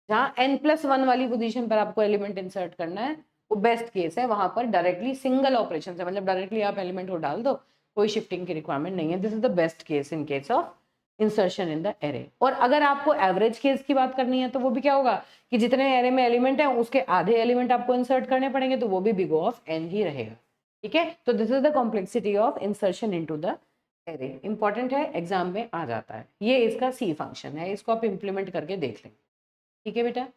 जहाँ n+1 वाली पोजीशन पर आपको एलिमेंट इंसर्ट करना है, वो बेस्ट केस है। वहां पर डायरेक्टली सिंगल ऑपरेशन से, मतलब डायरेक्टली आप एलिमेंट को डाल दो, कोई शिफ्टिंग की रिक्वायरमेंट नहीं है। This is the best case in case of insertion in the array. और अगर आपको एवरेज केस की बात करनी है तो वो भी क्या होगा कि जितने एरे में एलिमेंट है उसके आधे एलिमेंट आपको इंसर्ट करने पड़ेंगे, तो वो भी बिग O ऑफ n ही रहेगा, ठीक है। तो this is the complexity of insertion into the array. Important है, एग्जाम में आ जाता है। ये इसका सी फंक्शन है, इसको आप इंप्लीमेंट करके देख लें, ठीक है बेटा।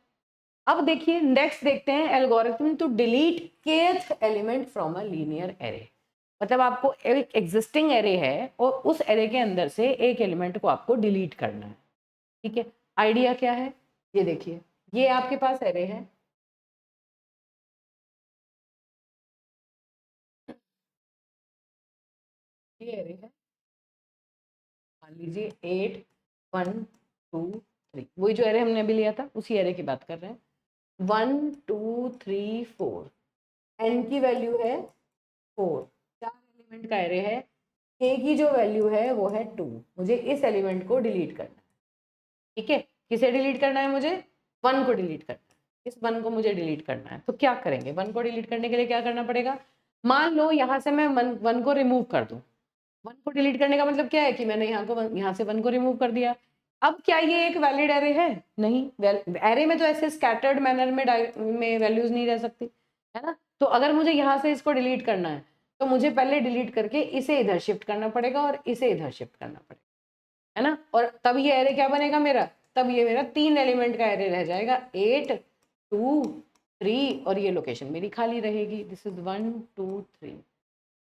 अब देखिए नेक्स्ट देखते हैं algorithm to delete kth element from a linear array. मतलब आपको एक एग्जिस्टिंग एरे है और उस एरे के अंदर से एक एलिमेंट को आपको डिलीट करना है, ठीक है। आइडिया क्या है? ये देखिए, ये आपके पास एरे है, ये एरे है, मान लीजिए 8 1 2 3, वही जो एरे हमने अभी लिया था उसी एरे की बात कर रहे हैं। 1 2 3 4, n की वैल्यू है 4, 4 एलिमेंट का एरे है, k की जो वैल्यू है वो है 2। मुझे इस एलिमेंट को डिलीट करना है, ठीक है। किसे डिलीट करना है मुझे? 1 को डिलीट करना है, इस 1 को मुझे डिलीट करना है। तो क्या करेंगे? 1 को डिलीट करने के लिए क्या करना पड़ेगा? मान लो यहाँ से मैं 1 को रिमूव कर दूं। 1 को डिलीट करने का मतलब क्या है कि मैंने यहाँ से 1 को रिमूव कर दिया। अब क्या ये एक वैलिड एरे है? नहीं, एरे में तो ऐसे स्कैटर्ड मैनर में वैल्यूज नहीं रह सकती, है ना। तो अगर मुझे यहाँ से इसको डिलीट करना है तो मुझे पहले डिलीट करके इसे इधर शिफ्ट करना पड़ेगा और इसे इधर शिफ्ट करना पड़ेगा, है ना। और तब ये एरे क्या बनेगा मेरा? तब ये मेरा 3 एलिमेंट का एरे रह जाएगा, 8 2 3, और ये लोकेशन मेरी खाली रहेगी। This is 1 2 3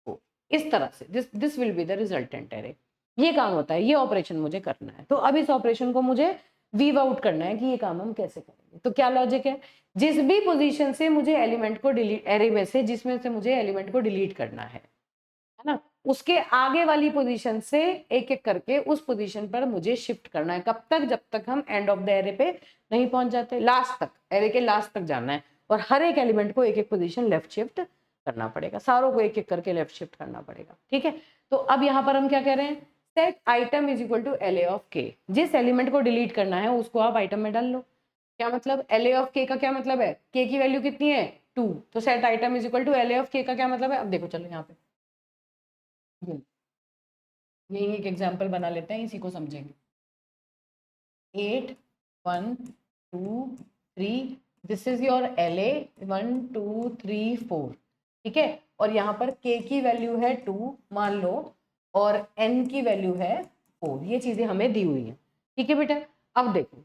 4। इस तरह से this will be the resultant array. ये काम होता है, ये ऑपरेशन मुझे करना है। तो अब इस ऑपरेशन को मुझे वीव आउट करना है कि ये काम हम कैसे करेंगे। तो क्या लॉजिक है? जिस भी पोजीशन से मुझे एलिमेंट को डिलीट, एरे में से जिसमें से मुझे एलिमेंट को डिलीट करना है ना, उसके आगे वाली पोजीशन से एक एक करके उस पोजीशन पर मुझे शिफ्ट करना है। कब तक? जब तक हम एंड ऑफ द एरे पे नहीं पहुंच जाते, लास्ट तक, एरे के लास्ट तक जाना है। और हर एक एलिमेंट को एक एक पोजीशन लेफ्ट शिफ्ट करना पड़ेगा, सारों को एक एक करके लेफ्ट शिफ्ट करना पड़ेगा, ठीक है। तो अब यहाँ पर हम क्या कह रहे हैं? Set item is equal to LA of K। जिस एलिमेंट को डिलीट करना है उसको आप आइटम में डाल लो। क्या मतलब? LA ऑफ K का क्या मतलब है? K की वैल्यू कितनी है? 2। तो set item is equal to LA of K का क्या मतलब है? अब देखो, चलो यहाँ पे यही एक एग्जाम्पल बना लेते हैं, इसी को समझेंगे। 8 1 2 3, दिस इज योर LA 1 2 3 4, ठीक है। और यहाँ पर K की वैल्यू है 2 मान लो, और N की वैल्यू है 4। ये चीजें हमें दी हुई हैं, ठीक है बेटा। अब देखो,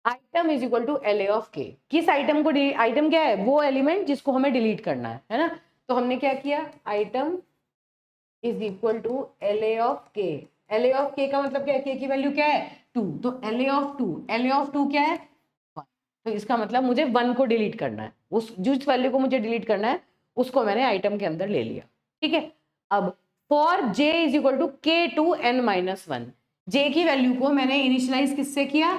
item is equal to LA of K। किस आइटम को डिलीट? आइटम क्या है? वो एलिमेंट जिसको हमें डिलीट करना है ना। तो हमने क्या किया? Item is equal to LA of K। LA of K का मतलब क्या है? K की वैल्यू क्या है? 2। तो LA ऑफ 2, LA ऑफ 2 क्या है? 1। तो इसका मतलब मुझे 1 को डिलीट करना है। उस जिस वैल्यू को मुझे डिलीट करना है उसको मैंने आइटम के अंदर ले लिया, ठीक है। अब for J is equal to K to N-1, J की वैल्यू को मैंने इनिशियलाइज किससे किया?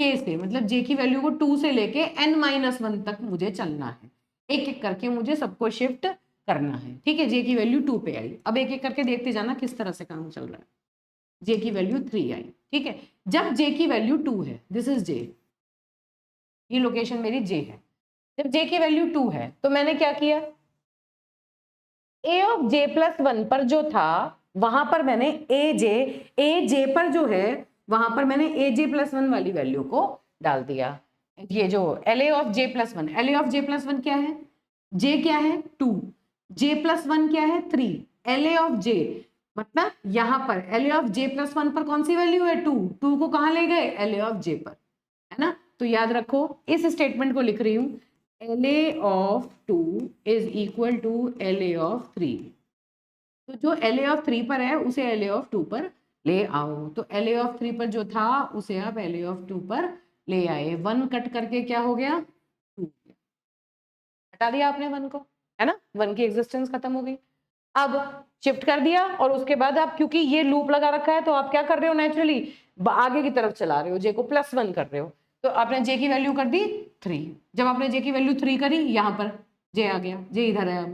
K से। मतलब J की वैल्यू को 2 से लेके N-1 तक मुझे चलना है, एक एक करके मुझे सबको शिफ्ट करना है, ठीक है। J की वैल्यू 2 पे आई। अब एक एक करके देखते जाना किस तरह से काम चल रहा है। J की वैल्यू 3 आई, ठीक है। जब J की वैल्यू 2 है, दिस इज J, ये लोकेशन मेरी J है। जब J की वैल्यू 2 है तो मैंने क्या किया? A ऑफ J प्लस 1 पर जो था वहां पर मैंने AJ पर जो है वहां पर मैंने AJ प्लस 1 वाली वैल्यू को डाल दिया। ये जो LA of J plus 1, LA of J plus 1 क्या है? J क्या है? 2। J प्लस 1 क्या है? 3। LA ऑफ J मतलब यहाँ पर LA ऑफ J प्लस 1 पर कौन सी वैल्यू है? 2। 2 को कहाँ ले गए? LA ऑफ J पर, है ना। तो याद रखो, इस स्टेटमेंट को लिख रही हूँ, LA of 2 is equal to LA of 3। तो जो LA ऑफ 3 पर है उसे LA ऑफ 2 पर ले आओ। तो LA ऑफ 3 पर जो था उसे आप LA ऑफ 2 पर ले आए। 1 कट करके क्या हो गया? 2। हटा दिया आपने 1 को, है ना। 1 की एग्जिस्टेंस खत्म हो गई। अब शिफ्ट कर दिया और उसके बाद आप, क्योंकि ये लूप लगा रखा है तो आप क्या कर रहे हो? नेचुरली आगे की तरफ चला रहे हो, J को +1 कर रहे हो। तो आपने J की वैल्यू कर दी 3। जब आपने J की वैल्यू 3 करी, यहाँ पर J आ गया, J इधर है।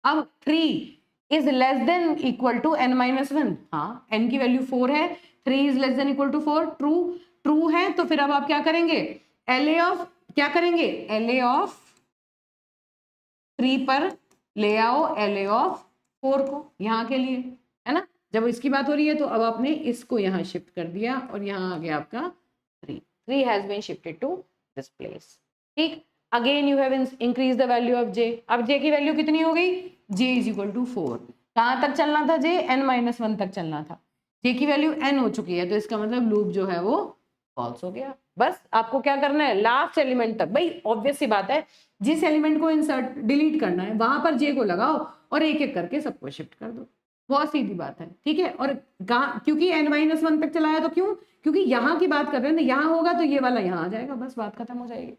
अब 3 is less than equal to N-1। हाँ, N की वैल्यू 4 है, 3 is less than equal to 4, true है। तो फिर अब आप क्या करेंगे? LA ऑफ क्या करेंगे? LA ऑफ 3 पर ले आओ LA ऑफ 4 को यहाँ के लिए, है ना। जब इसकी बात हो रही है तो अब आपने इसको यहाँ शिफ्ट कर दिया और यहाँ आ गया आपका 3 has been shifted to this place, ठीक। Again you have increase the value of J। अब J की वैल्यू कितनी हो गई? J is equal to 4। कहाँ तक चलना था? J N-1 तक चलना था। J की वैल्यू N हो चुकी है तो इसका मतलब लूप जो है वो फॉल्स हो गया। बस आपको क्या करना है? लास्ट एलिमेंट तक, भाई ऑब्वियस सी बात है, जिस एलिमेंट को इंसर्ट डिलीट करना है वहां पर J को लगाओ और एक एक करके सबको शिफ्ट कर दो। बहुत सीधी बात है, ठीक है। और क्योंकि N-1 तक चलाया तो क्यों? क्योंकि यहाँ की बात कर रहे हैं ना, यहाँ होगा तो ये वाला यहाँ आ जाएगा, बस बात खत्म हो जाएगी,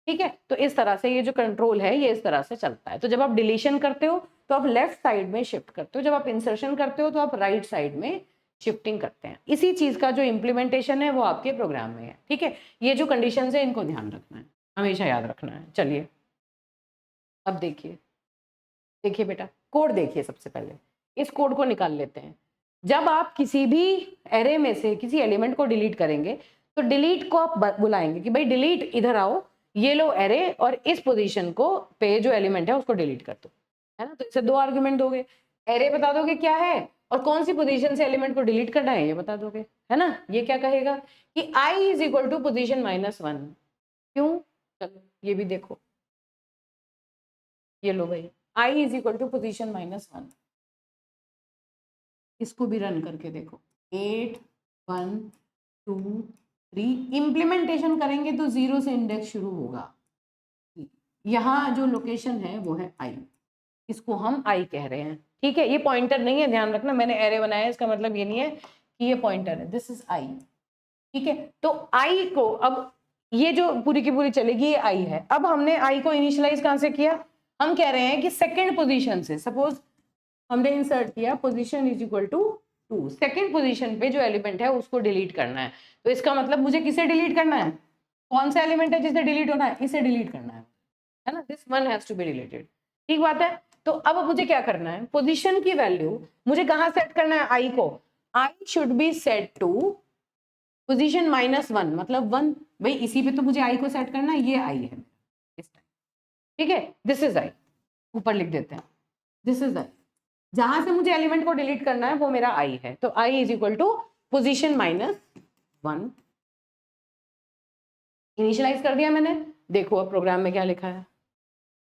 ठीक है। तो इस तरह से ये जो कंट्रोल है ये इस तरह से चलता है। तो जब आप डिलीशन करते हो तो आप लेफ्ट साइड में शिफ्ट करते हो, जब आप इंसर्शन करते हो तो आप राइट साइड में शिफ्टिंग करते हैं। इसी चीज का जो इम्प्लीमेंटेशन है वो आपके प्रोग्राम में है, ठीक है। ये जो कंडीशंस है इनको ध्यान रखना है, हमेशा याद रखना है। चलिए अब देखिए, देखिए बेटा कोड देखिए, सबसे पहले इस कोड को निकाल लेते हैं। जब आप किसी भी एरे में से किसी एलिमेंट को डिलीट करेंगे तो डिलीट को आप बुलाएंगे कि भाई डिलीट इधर आओ, ये लो एरे और इस पोजीशन को पे जो एलिमेंट है उसको डिलीट कर दो, है ना। तो इसे दो आर्गुमेंट दोगे, एरे बता दोगे क्या है और कौन सी पोजीशन से एलिमेंट को डिलीट करना है ये बता दोगे, है ना। ये क्या कहेगा कि i is equal to position -1। क्यों, चलो ये भी देखो, ये लो भाई i is equal to position -1। इसको भी रन करके देखो, 8 1 2 3 इम्प्लीमेंटेशन करेंगे तो 0 से इंडेक्स शुरू होगा। यहाँ जो लोकेशन है वो है i, इसको हम i कह रहे हैं, ठीक है। ये पॉइंटर नहीं है, ध्यान रखना, मैंने एरे बनाया है इसका मतलब ये नहीं है कि ये पॉइंटर है, दिस इज i, ठीक है। तो i को अब ये जो पूरी की पूरी चलेगी ये i है। अब हमने i को इनिशियलाइज कहाँ से किया, हम कह रहे हैं कि सेकंड पोजीशन से, सपोज हमने इंसर्ट किया position is equal to 2, second position पे जो एलिमेंट है उसको डिलीट करना है। तो इसका मतलब मुझे किसे डिलीट करना है, कौन सा एलिमेंट है जिसे डिलीट होना है, इसे डिलीट करना है ना, this one has to be deleted, ठीक बात है। तो अब मुझे क्या करना है, पोजीशन की वैल्यू मुझे कहाँ सेट करना है, i को, i should be set to position -1, मतलब 1, भाई इसी पे तो मुझे i को सेट करना है, ये i है इस टाइम, ठीक है। दिस इज i, ऊपर लिख देते हैं, दिस इज i, जहां से मुझे एलिमेंट को डिलीट करना है वो मेरा i है। तो i is equal to position -1, initialize कर दिया मैंने। देखो अब प्रोग्राम में क्या लिखा है,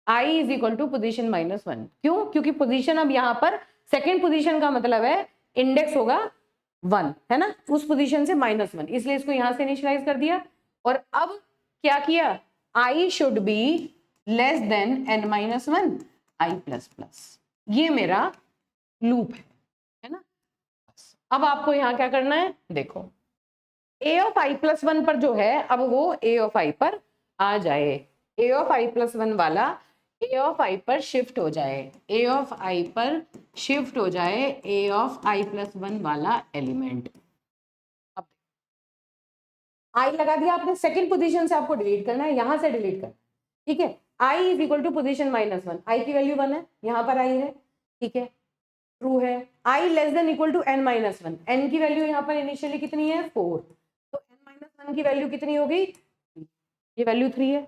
i is equal to position -1। क्यों, क्योंकि पोजीशन अब यहाँ पर सेकेंड पोजीशन का मतलब है इंडेक्स होगा 1, है ना, उस पोजीशन से -1, इसलिए इसको यहां से इनिशियलाइज कर दिया। और अब क्या किया, i should be less than n-1 i++, ये मेरा लूप है ना। अब आपको यहाँ क्या करना है, देखो a ऑफ i+1 पर जो है अब वो a ऑफ i पर आ जाए, a ऑफ i+1 वाला a ऑफ i पर शिफ्ट हो जाए, a ऑफ i पर शिफ्ट हो जाए a ऑफ i+1 वाला एलिमेंट। अब i लगा दिया आपने, सेकंड पोजीशन से आपको डिलीट करना है, यहां से डिलीट करना है, ठीक है। i is equal to position -1, i की वैल्यू 1 है, यहाँ पर i है, ठीक है, ट्रू है। i less than equal to n-1, n की वैल्यू यहाँ पर इनिशियली कितनी है 4, तो n-1 की वैल्यू कितनी हो गई, ये वैल्यू 3 है।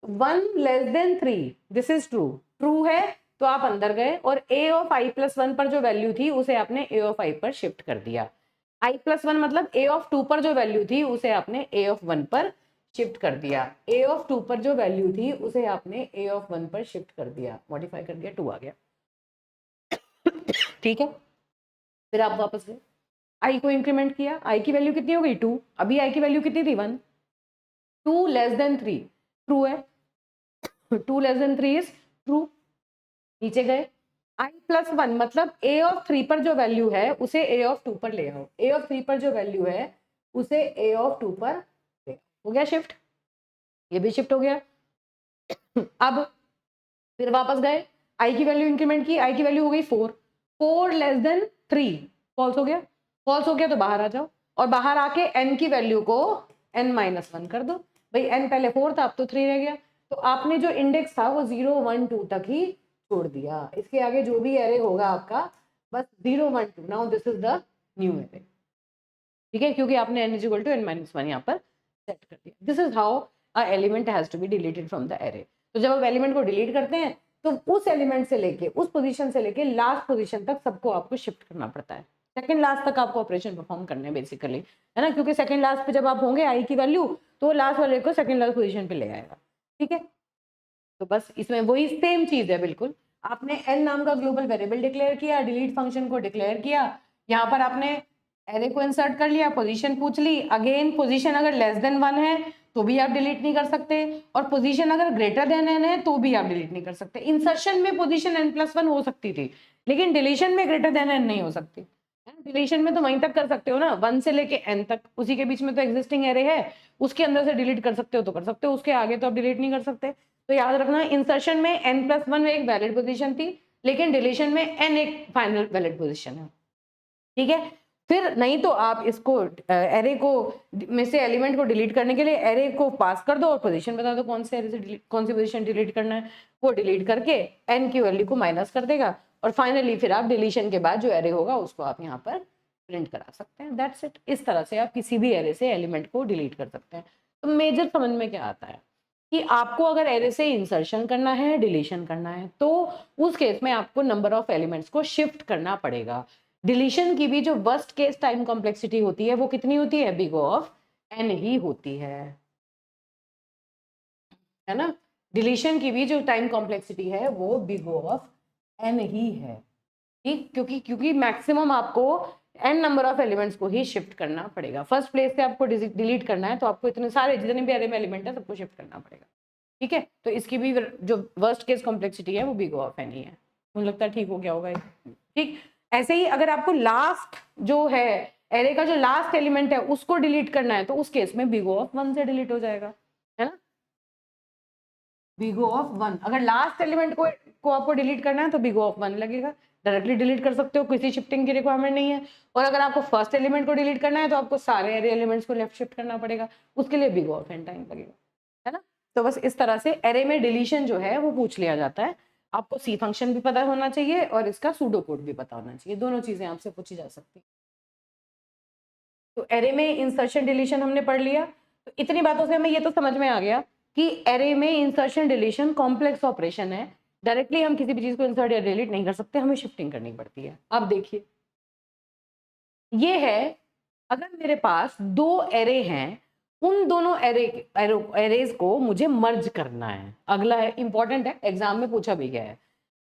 1 less then 3, this is true, true है तो आप अंदर गए और a ऑफ i+1 पर जो वैल्यू थी उसे आपने a ऑफ i पर शिफ्ट कर दिया, i+1 मतलब a ऑफ 2 पर जो वैल्यू थी उसे आपने a ऑफ 1 पर शिफ्ट कर दिया, a ऑफ 2 पर जो वैल्यू थी उसे आपने a ऑफ 1 पर शिफ्ट कर दिया, मॉडिफाई कर दिया, 2 आ गया, ठीक है। फिर आप वापस गए, i को इंक्रीमेंट किया, i की वैल्यू कितनी हो गई 2, अभी i की वैल्यू कितनी थी 1, 2 लेस देन 3, ट्रू है, 2 लेस देन 3 इज ट्रू, नीचे गए, i+1 मतलब a ऑफ 3 पर जो वैल्यू है उसे a ऑफ 2 पर ले आओ, a ऑफ 3 पर जो वैल्यू है उसे a ऑफ 2 पर ले आओ, हो गया शिफ्ट, ये भी शिफ्ट हो गया। अब फिर वापस गए, i की वैल्यू इंक्रीमेंट की, i की वैल्यू हो गई 4, 4 लेस देन 3, फॉल्स हो गया, फॉल्स हो गया तो बाहर आ जाओ और बाहर आके n की वैल्यू को n-1 कर दो, भाई n पहले 4 था अब तो 3 रह गया, तो आपने जो इंडेक्स था वो 0 1 2 तक ही छोड़ दिया, इसके आगे जो भी एरे होगा आपका बस 0 1 2, now this is the new array, ठीक है, क्योंकि आपने n इक्वल टू n-1 यहाँ पर सेट कर दिया। This is how a element has to be deleted from the array. तो जब आप एलिमेंट को डिलीट करते हैं तो उस एलिमेंट से लेके उस पोजीशन से लेके लास्ट पोजीशन तक सबको आपको शिफ्ट करना पड़ता है, सेकंड लास्ट तक आपको ऑपरेशन परफॉर्म करने हैं बेसिकली, है ना, क्योंकि सेकंड लास्ट पे जब आप होंगे आई की वैल्यू तो लास्ट वाले को सेकंड लास्ट पोजीशन पे ले आएगा, ठीक है। तो बस इसमें वही सेम चीज है बिल्कुल, आपने n नाम का ग्लोबल वेरिएबल डिक्लेयर किया, डिलीट फंक्शन को डिक्लेयर किया, यहाँ पर आपने एरे को इंसर्ट कर लिया, पोजीशन पूछ ली, अगेन पोजीशन अगर लेस देन 1 है तो भी आप डिलीट नहीं कर सकते और पोजीशन अगर ग्रेटर देन n है तो भी आप डिलीट नहीं कर सकते। इंसर्शन में पोजीशन n+1 हो सकती थी लेकिन डिलीशन में ग्रेटर देन n नहीं हो सकती, डिलीशन में तो वहीं तक कर सकते हो ना, 1 से लेके n तक, उसी के बीच में तो एग्जिस्टिंग एरे है, उसके अंदर से डिलीट कर सकते हो तो कर सकते हो, उसके आगे तो आप डिलीट नहीं कर सकते। तो याद रखना इंसर्शन में n+1 एक वैलिड पोजीशन थी लेकिन डिलीशन में n एक फाइनल वैलिड पोजीशन है, ठीक है। फिर नहीं तो आप इसको एरे को में से एलिमेंट को डिलीट करने के लिए एरे को पास कर दो और पोजीशन बता दो कौन से एरे से कौन सी पोजीशन डिलीट करना है, वो डिलीट करके एन की वैल्यू को माइनस कर देगा और फाइनली फिर आप डिलीशन के बाद जो एरे होगा उसको आप यहाँ पर प्रिंट करा सकते हैं। That's it. इस तरह से आप किसी भी एरे से एलिमेंट को डिलीट कर सकते हैं। तो मेजर समझ में क्या आता है कि आपको अगर एरे से इंसर्शन करना है, डिलीशन करना है, तो उस केस में आपको नंबर ऑफ एलिमेंट्स को शिफ्ट करना पड़ेगा। डिलीशन की भी जो वर्स्ट केस टाइम कॉम्प्लेक्सिटी होती है वो कितनी होती है, बिग ऑफ एन ही होती है ना। डिलीशन की भी जो टाइम कॉम्प्लेक्सिटी है वो बिग ऑफ एन ही है, ठीक, क्योंकि मैक्सिमम आपको एन नंबर ऑफ एलिमेंट्स को ही शिफ्ट करना पड़ेगा। फर्स्ट प्लेस से आपको डिलीट करना है तो आपको इतने सारे जितने भी एरे में एलिमेंट है सबको शिफ्ट करना पड़ेगा, ठीक है। तो इसकी भी जो वर्स्ट केस कॉम्प्लेक्सिटी है वो बिग ऑफ एन ही है। मुझे लगता है ठीक हो गया होगा, ठीक। ऐसे ही अगर आपको लास्ट जो है एरे का जो लास्ट एलिमेंट है उसको डिलीट करना है तो उस केस में बिग ऑफ 1 से डिलीट हो जाएगा, है ना। बिग ऑफ 1, अगर लास्ट एलिमेंट को आपको डिलीट करना है तो बिग ऑफ 1 लगेगा, डायरेक्टली डिलीट कर सकते हो, किसी शिफ्टिंग की रिक्वायरमेंट नहीं है। और अगर आपको फर्स्ट एलिमेंट को डिलीट करना है तो आपको सारे एरे एलिमेंट्स को लेफ्ट शिफ्ट करना पड़ेगा, उसके लिए बिग ऑफ एन टाइम लगेगा, है ना। तो बस इस तरह से एरे में डिलीशन जो है वो पूछ लिया जाता है। आपको सी फंक्शन भी पता होना चाहिए और इसका सूडो कोड भी पता होना चाहिए, दोनों चीजें आपसे पूछी जा सकती है। तो एरे में इंसर्शन डिलीशन हमने पढ़ लिया। तो इतनी बातों से हमें ये तो समझ में आ गया कि एरे में इंसर्शन डिलीशन कॉम्प्लेक्स ऑपरेशन है, डायरेक्टली हम किसी भी चीज को इंसर्ट या डिलीट नहीं कर सकते, हमें शिफ्टिंग करनी पड़ती है। अब देखिए ये है, अगर मेरे पास दो एरे हैं, उन दोनों एरेज को मुझे मर्ज करना है। अगला है इंपॉर्टेंट है, एग्जाम में पूछा भी गया है।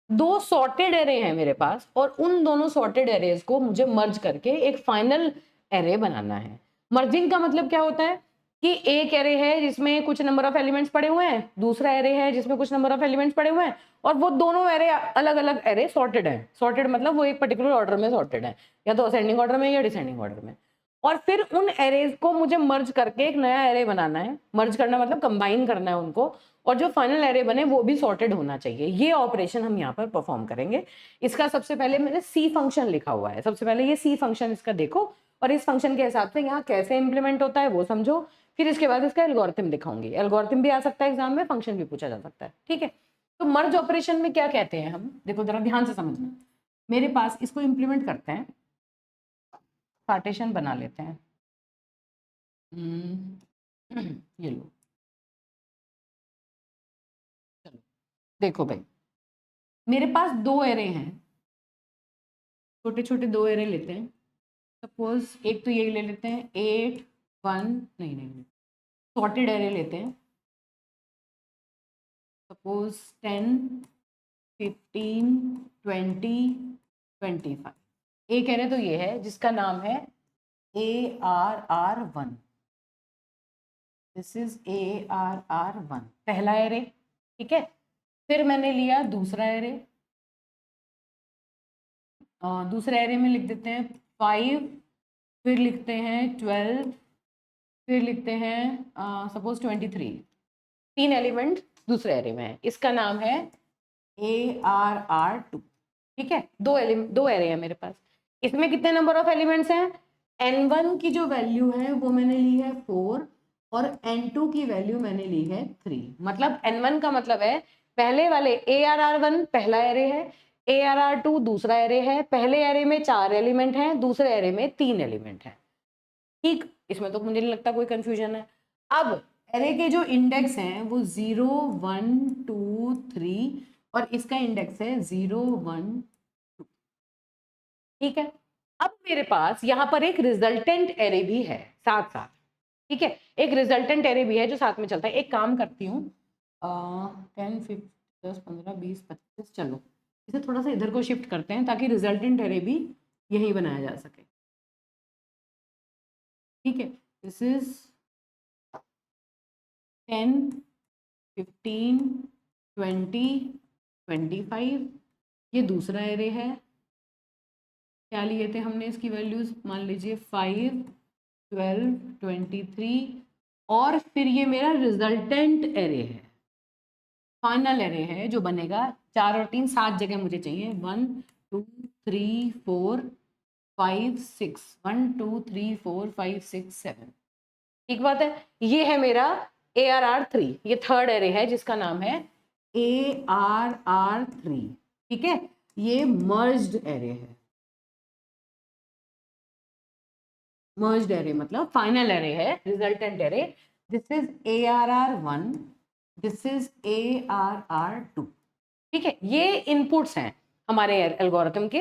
दो सॉर्टेड एरे हैं मेरे पास और उन दोनों सॉर्टेड एरेज को मुझे मर्ज करके एक फाइनल एरे बनाना है। मर्जिंग का मतलब क्या होता है कि एक एरे है जिसमें कुछ नंबर ऑफ एलिमेंट्स पड़े हुए हैं, दूसरा एरे है जिसमें कुछ नंबर ऑफ एलिमेंट्स पड़े हुए हैं, और वो दोनों एरे अलग अलग एरे सॉर्टेड है। सॉर्टेड मतलब वो एक पर्टिकुलर ऑर्डर में सॉर्टेड है, या तो असेंडिंग ऑर्डर में या डिसेंडिंग ऑर्डर में। और फिर उन एरेज को मुझे मर्ज करके एक नया एरे बनाना है। मर्ज करना मतलब कंबाइन करना है उनको, और जो फाइनल एरे बने वो भी सॉर्टेड होना चाहिए। ये ऑपरेशन हम यहाँ पर परफॉर्म करेंगे। इसका सबसे पहले मैंने सी फंक्शन लिखा हुआ है, सबसे पहले ये सी फंक्शन इसका देखो और इस फंक्शन के हिसाब से यहाँ कैसे इंप्लीमेंट होता है वो समझो। फिर इसके बाद इसका एल्गोरिथम दिखाऊंगी। एल्गोरिथम भी आ सकता है एग्जाम में, फंक्शन भी पूछा जा सकता है, ठीक है। तो मर्ज ऑपरेशन में क्या कहते हैं हम, देखो जरा ध्यान से समझना। मेरे पास इसको इंप्लीमेंट करते हैं, पार्टीशन बना लेते हैं। ये लो, चलो देखो भाई, मेरे पास दो एरे हैं, छोटे छोटे दो एरे लेते हैं। सपोज एक तो ये ले लेते हैं 8 1, नहीं सॉर्टेड एरे लेते हैं। सपोज 10 15 20 25। एक एरे तो ये है जिसका नाम है ARR1। दिस इज ARR1 पहला एरे, ठीक है। फिर मैंने लिया दूसरा एरे, दूसरे एरे में लिख देते हैं 5, फिर लिखते हैं 12, फिर लिखते हैं सपोज 23। 3 एलिमेंट दूसरे एरे में है, इसका नाम है ARR2, ठीक है। दो एरे है मेरे पास। इसमें कितने नंबर ऑफ एलिमेंट्स हैं, N1 की जो वैल्यू है वो मैंने ली है 4 और N2 की वैल्यू मैंने ली है 3। मतलब N1 का मतलब है पहले वाले ARR1 पहला एरे है, ARR2 दूसरा एरे है। पहले एरे में 4 एलिमेंट हैं, दूसरे एरे में 3 एलिमेंट हैं, ठीक। इसमें तो मुझे नहीं लगता कोई कंफ्यूजन है। अब एरे के जो इंडेक्स हैं वो 0 1 2 3 और इसका इंडेक्स है 0 1 2, ठीक है। अब मेरे पास यहाँ पर एक रिजल्टेंट एरे भी है साथ साथ, ठीक है। एक रिजल्टेंट एरे भी है जो साथ में चलता है। एक काम करती हूँ 10 5 10 15 20 25, चलो इसे थोड़ा सा इधर को शिफ्ट करते हैं ताकि रिजल्टेंट एरे भी यही बनाया जा सके, ठीक है। This is 10 15 20 25। ये दूसरा एरे है, क्या लिए थे हमने इसकी वैल्यूज, मान लीजिए 5 12 23, और फिर ये मेरा रिजल्टेंट एरे है, फाइनल एरे है जो बनेगा। 4 और 3 7 जगह मुझे चाहिए, 1 2 3 4 5 6 1 2 3 4 5 6 7। ठीक बात है। ये है मेरा ARR3, ये थर्ड एरे है जिसका नाम है ARR3। ठीक है, ये मर्ज्ड एरे है। मर्ज्ड एरे मतलब फाइनल एरे है, resultant array. This is ARR1, this is ARR2। ठीक है, ये इनपुट्स हैं हमारे एल्गोरिथम के।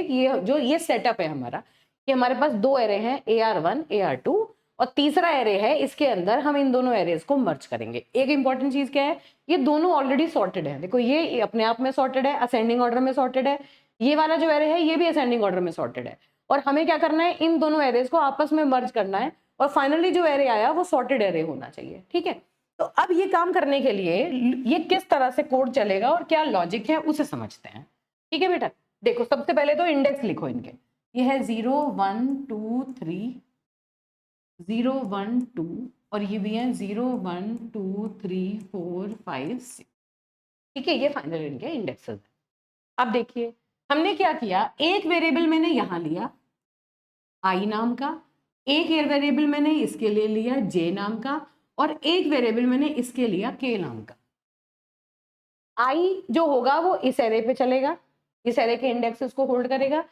ये सेटअप है हमारा कि हमारे पास दो एरे हैं, AR1 AR2, और तीसरा एरे है, इसके अंदर हम इन दोनों एरेज को मर्ज करेंगे। एक इंपॉर्टेंट चीज क्या है, ये दोनों ऑलरेडी सॉर्टेड है। देखो ये अपने आप में सॉर्टेड है, असेंडिंग ऑर्डर में सॉर्टेड है। ये वाला जो एरे है ये भी असेंडिंग ऑर्डर में सॉर्टेड है। और हमें क्या करना है, इन दोनों एरेज को आपस में मर्ज करना है, और फाइनली जो एरे आया वो सॉर्टेड एरे होना चाहिए। ठीक है, तो अब ये काम करने के लिए ये किस तरह से कोड चलेगा और क्या लॉजिक है उसे समझते हैं। ठीक है बेटा, देखो सबसे पहले तो इंडेक्स लिखो इनके। ये है 0 1 2 3, 0 1 2, और ये भी है 0 1 2 3 4 5 6। ठीक है, ये फाइनल इनके इंडेक्सेस। अब देखिए हमने क्या किया, एक वेरिएबल मैंने यहां लिया आई नाम का, एक वेरिएबल मैंने इसके लिए लिया जे नाम का, और एक वेरिएबल मैंने इसके लिया के नाम का। आई जो होगा वो इस एरे पे चलेगा, इस एरे के इंडेक्सेस को होल्ड करेगा।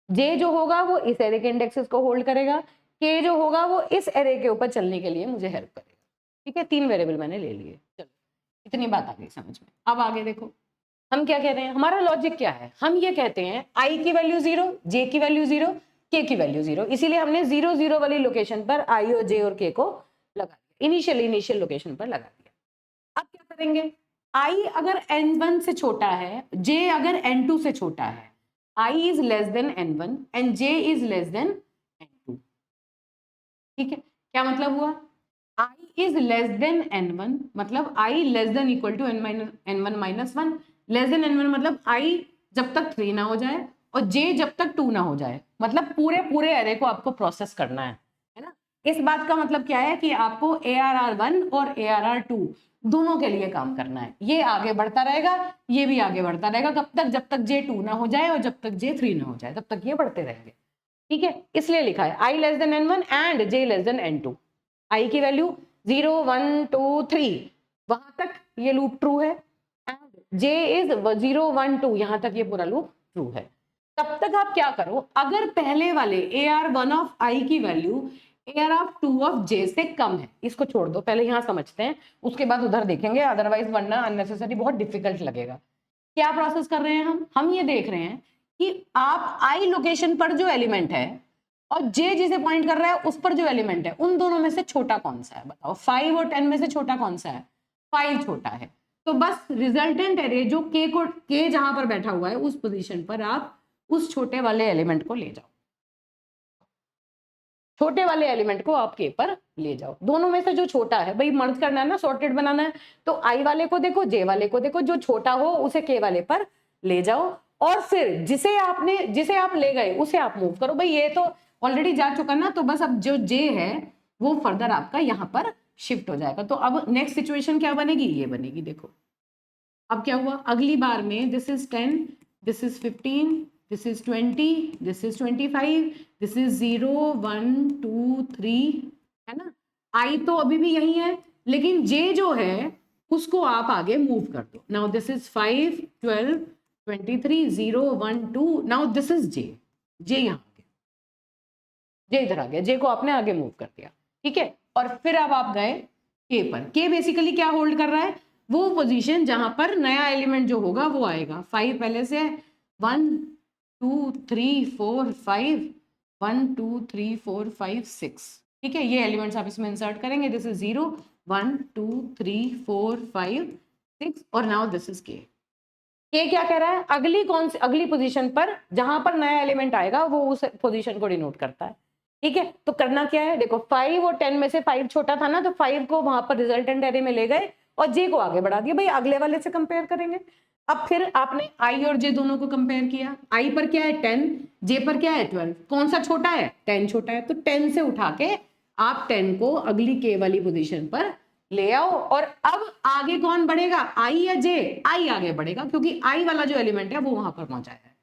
जे जो होगा वो इस एरे के इंडेक्सेस को होल्ड करेगा। के जो होगा वो इस एरे के ऊपर चलने के लिए मुझे हेल्प करेगा। ठीक है, तीन वेरिएबल मैंने ले लिए। चलो इतनी बात आ गई समझ में। अब आगे देखो हम क्या कह रहे हैं, हमारा लॉजिक क्या है। हम ये कहते हैं आई की वैल्यू 0, जे की वैल्यू 0, के की वैल्यू 0, इसीलिए हमने 0 0 वाली लोकेशन पर आई और जे और के को लगा दिया, इनिशियल लोकेशन पर लगा दिया। अब क्या करेंगे, आई अगर n1 से छोटा है, j अगर n2 से छोटा है, i is less than n1 and j is less then n2। ठीक है, क्या मतलब हुआ, i is less than n1 मतलब i less than equal to n1 minus 1, less than n1 मतलब i जब तक 3 ना हो जाए और j जब तक 2 ना हो जाए, मतलब पूरे एरे को आपको प्रोसेस करना है ना। इस बात का मतलब क्या है कि आपको ARR1 और ARR2 दोनों के लिए काम करना है। ये आगे बढ़ता रहेगा, ये भी आगे बढ़ता रहेगा, कब तक, जब तक J 2 ना हो जाए और जब तक J 3 ना हो जाए, तब तक ये बढ़ते रहेंगे। ठीक है, इसलिए लिखा है I less than n1 and J less than n2। I की वैल्यू 0 1 2 3, वहां तक ये लूप ट्रू है, एंड J इज 0 1 2, यहां तक ये पूरा लूप ट्रू है। तब तक आप क्या करो, अगर पहले वाले AR1 ऑफ I की वैल्यू AR2 ऑफ J से कम है, इसको छोड़ दो, पहले यहां समझते हैं, उसके बाद उधर देखेंगे, अदरवाइज वरना अननेसेसरी बहुत डिफिकल्ट लगेगा। क्या प्रोसेस कर रहे हैं हम ये देख रहे हैं कि आप I लोकेशन पर जो एलिमेंट है और J जिसे पॉइंट कर रहा है उस पर जो एलिमेंट है, उन दोनों में से छोटा कौन सा है, बताओ 5 और 10 में से छोटा कौन सा है, 5 छोटा है। तो बस रिजल्टेंट एरे जो K जहां पर बैठा हुआ है उस पोजीशन पर आप उस छोटे वाले एलिमेंट को ले जाओ, छोटे वाले एलिमेंट को आप के पर ले जाओ। दोनों में से जो छोटा है, भाई मर्ज करना है ना, सॉर्टेड बनाना है, तो आई वाले को देखो, जे वाले को देखो, जो छोटा हो उसे के वाले पर ले जाओ, और फिर जिसे आप ले गए उसे आप मूव करो। भाई ये तो ऑलरेडी जा चुका ना, तो बस अब जो जे है वो फर्दर आपका यहाँ पर शिफ्ट हो जाएगा। तो अब नेक्स्ट सिचुएशन क्या बनेगी, ये बनेगी। देखो अब क्या हुआ, अगली बार में this is 10, this is 15, this is 20, this is 25, this is 0 1 2 3, है ना। I तो अभी भी यही है, लेकिन J जो है उसको आप आगे मूव कर दो। Now this is 5 12 23 0 1 2, now this is J, J यहाँ आ गया, J इधर आ गया, J को आपने आगे मूव कर दिया। ठीक है, और फिर अब आप गए K पर। K बेसिकली क्या होल्ड कर रहा है, वो पोजीशन जहां पर नया एलिमेंट जो होगा वो आएगा। 5 पहले से है, 1 2 3 4 5, 1 2 3 4 5 6। ठीक है, ये एलिमेंट्स आप इसमें इंसर्ट करेंगे। दिस इज 0 1 2 3 4 5 6, और नाउ दिस इज के। के क्या कह रहा है, अगली पोजीशन पर जहां पर नया एलिमेंट आएगा वो उस पोजीशन को डिनोट करता है। ठीक है, तो करना क्या है, देखो 5 और 10 में से 5 छोटा था ना, तो 5 को वहां पर रिजल्टेंट एरे में ले गए और J को आगे बढ़ा दिया। भाई अगले वाले से कंपेयर करेंगे। अब फिर आपने I और J दोनों को कंपेयर किया। I पर क्या है 10, J पर क्या है 12, कौन सा छोटा है, 10 छोटा है, तो 10 से उठा के आप 10 को अगली K वाली पोजीशन पर ले आओ। और अब आगे कौन बढ़ेगा, I या J, I आगे बढ़ेगा, क्योंकि I वाला जो एलिमेंट है वो वहां पर पहुंचा है।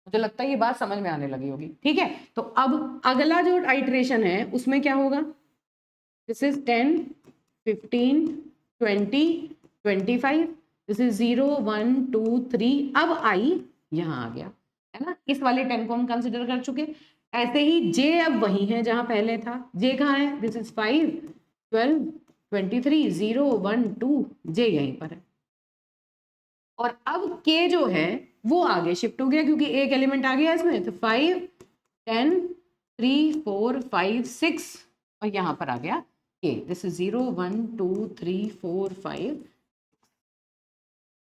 मुझे लगता है ये बात समझ में आने लगी होगी। ठीक है, तो अब अगला जो आइटरेशन है उसमें क्या होगा, दिस इज 10, 15, 20, 25, दिस इज 0, 1, 2, 3। अब आई यहाँ आ गया, है ना, इस वाले 10 को हम कंसिडर कर चुके। ऐसे ही जे अब वही है जहां पहले था, जे कहाँ है, दिस इज 5, 12, 23, 0, 1, 2, जे यहीं पर है। और अब के जो है वो आगे शिफ्ट हो गया क्योंकि एक एलिमेंट आ गया इसमें, तो 5, 10, 3, 4, 5, 6 और यहां पर आ गया के, दिस इज 0, 1, 2, 3, 4, 5।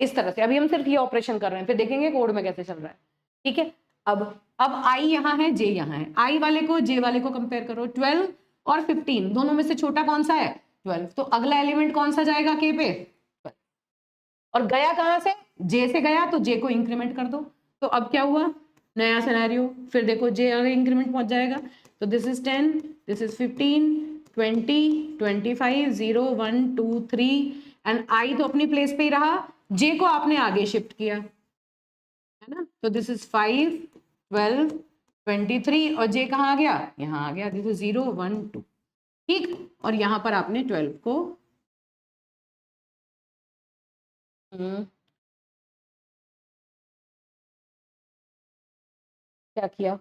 इस तरह से अभी हम सिर्फ ये ऑपरेशन कर रहे हैं, फिर देखेंगे कोड में कैसे चल रहा है। ठीक है, अब आई यहाँ है, जे यहाँ है, आई वाले को जे वाले को कंपेयर करो, 12 और 15 दोनों में से छोटा कौन सा है, 12, तो अगला एलिमेंट कौन सा जाएगा के पे, 12। और गया कहां से, जे से गया, तो जे को इंक्रीमेंट कर दो। तो अब क्या हुआ, नया सिनेरियो, फिर देखो जे आगे इंक्रीमेंट पहुंच जाएगा, तो this is 10, this is 15, 20, 25, 0, 1, 2, 3 and I तो अपनी प्लेस पे ही रहा, जे को आपने आगे शिफ्ट किया, है ना, तो दिस इज 5, 12, 23 और जे कहाँ आ गया, यहाँ आ गया, दिस इज 0, 1, 2। ठीक, और यहाँ पर आपने 12 को क्या किया,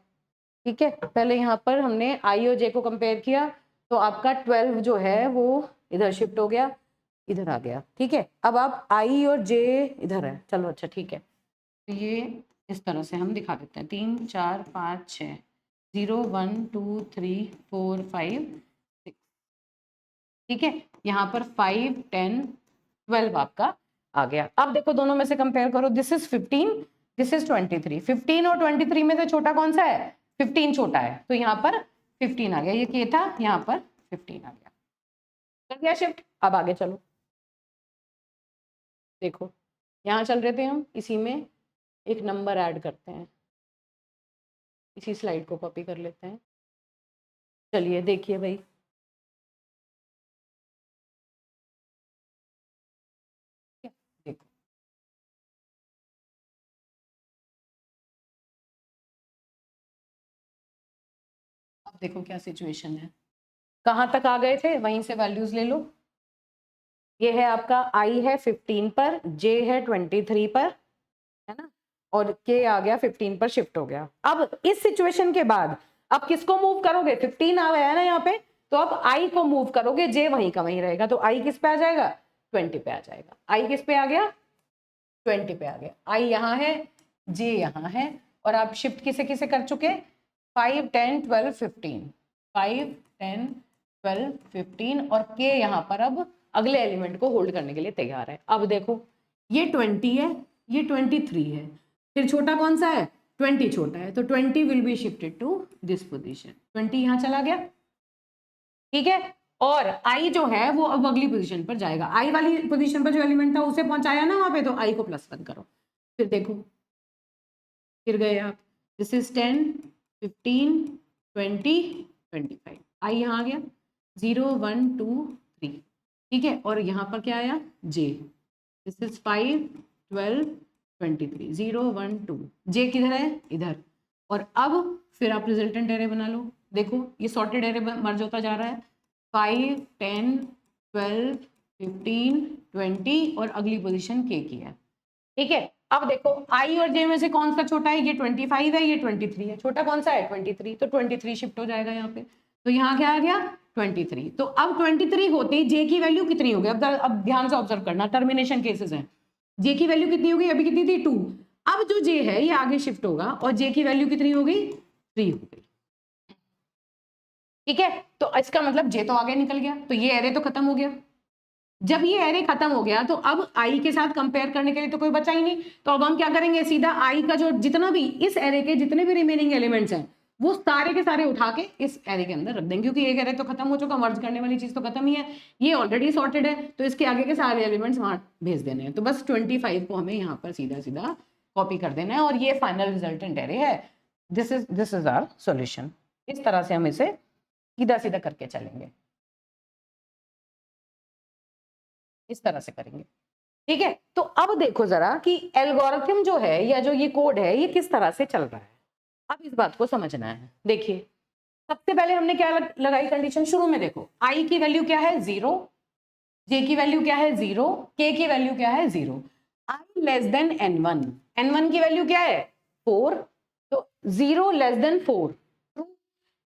ठीक है, पहले यहाँ पर हमने आई और जे को कंपेयर किया, तो आपका 12 जो है वो इधर शिफ्ट हो गया, इधर आ गया। ठीक है, अब आप आई और जे इधर है, चलो अच्छा ठीक है, तो ये इस तरह से हम दिखा देते हैं, 3, 4, 5, 6, 0, 1, 2, 3, 4, 5, 6। ठीक है, यहाँ पर 5, 10, 12 आपका आ गया। अब देखो दोनों में से कंपेयर करो, दिस इज 15, दिस इज 23, 15 और 23 में से छोटा कौन सा है, 15 छोटा है, तो यहाँ पर 15 आ गया, ये के था, यहाँ पर 15 आ गया, कर दिया शिफ्ट। अब आगे चलो, देखो यहाँ चल रहे थे हम, इसी में एक नंबर ऐड करते हैं, इसी स्लाइड को कॉपी कर लेते हैं, चलिए देखिए भाई, देखो अब देखो क्या सिचुएशन है, कहाँ तक आ गए थे, वहीं से वैल्यूज ले लो। ये है आपका आई है 15 पर, जे है 23 पर, है ना, और के आ गया 15 पर शिफ्ट हो गया। अब इस सिचुएशन के बाद अब किसको मूव करोगे, 15 आ गया है ना यहाँ पे, तो अब आई को मूव करोगे, जे वहीं का वहीं रहेगा, तो आई किस पे आ जाएगा, 20 पे आ जाएगा। आई किस पे आ गया, 20 पे आ गया, आई यहाँ है, जे यहाँ है, और आप शिफ्ट किसे किसे कर चुके, 5, 10, 12, 15, 5, 10, 12, 15 और के यहाँ पर अब अगले एलिमेंट को होल्ड करने के लिए तैयार है। अब देखो ये 20 है, ये 23 है, फिर छोटा कौन सा है, 20 छोटा है, तो 20 will be shifted to this position, 20 यहाँ चला गया। ठीक है, और आई जो है वो अब अगली पोजीशन पर जाएगा, आई वाली पोजीशन पर जो एलिमेंट था उसे पहुंचाया ना वहां पे, तो आई को +1 करो, फिर देखो फिर गए आप, दिस इज 10, 15, 20, 25, आई यहाँ आ गया, 0, 1, 2, 3। ठीक है, और यहाँ पर क्या आया, जे, दिस इज 5, 12, 23, 0, 1, 2, जे किधर है, इधर। और अब फिर आप रिजल्टेंट एरे बना लो, देखो ये सॉर्टेड एरे मर्ज होता जा रहा है, 5, 10, 12, 15, 20 और अगली पोजीशन के की है। ठीक है, अब देखो आई और जे में से कौन सा छोटा है, ये 25 है, ये 23 है, छोटा कौन सा है, 23, तो 23 शिफ्ट हो जाएगा यहाँ पे, तो यहाँ क्या आ गया, 23। तो अब 23 होते ही जे की वैल्यू कितनी होगी, अब ध्यान से ऑब्जर्व करना, टर्मिनेशन केसेस हैं, जे की वैल्यू कितनी होगी, अभी कितनी थी 2, अब जो जे है ये आगे शिफ्ट होगा और जे की वैल्यू कितनी होगी, 3 हो गई। ठीक है, तो इसका मतलब जे तो आगे निकल गया, तो ये एरे तो खत्म हो गया। जब ये एरे खत्म हो गया तो अब आई के साथ कंपेयर करने के लिए तो कोई बचा ही नहीं, तो अब हम क्या करेंगे, सीधा आई का जो जितना भी इस एरे के जितने भी रिमेनिंग एलिमेंट्स हैं वो सारे के सारे उठा के इस एरे के अंदर रख देंगे, क्योंकि एक एरे तो खत्म हो चुका, मर्ज करने वाली चीज तो खत्म ही है, ये ऑलरेडी सॉर्टेड है, तो इसके आगे के सारे एलिमेंट्स वहां भेज देने हैं, तो बस 25 को हमें यहाँ पर सीधा सीधा कॉपी कर देना है, और ये फाइनल रिजल्टेंट एरे है, दिस इज आवर सॉल्यूशन। इस तरह से हम इसे सीधा सीधा करके चलेंगे, इस तरह से करेंगे। ठीक है, तो अब देखो जरा कि एल्गोरिथम जो है या जो ये कोड है ये किस तरह से चल रहा है। अब इस बात को समझना है। देखिए, सबसे पहले हमने क्या लगाई कंडीशन शुरू में, देखो आई की वैल्यू क्या है 0, जे की वैल्यू क्या है 0, के की वैल्यू क्या है 0। आई लेस देन n1, n1 की वैल्यू क्या है 4, तो 0 less than 4 true,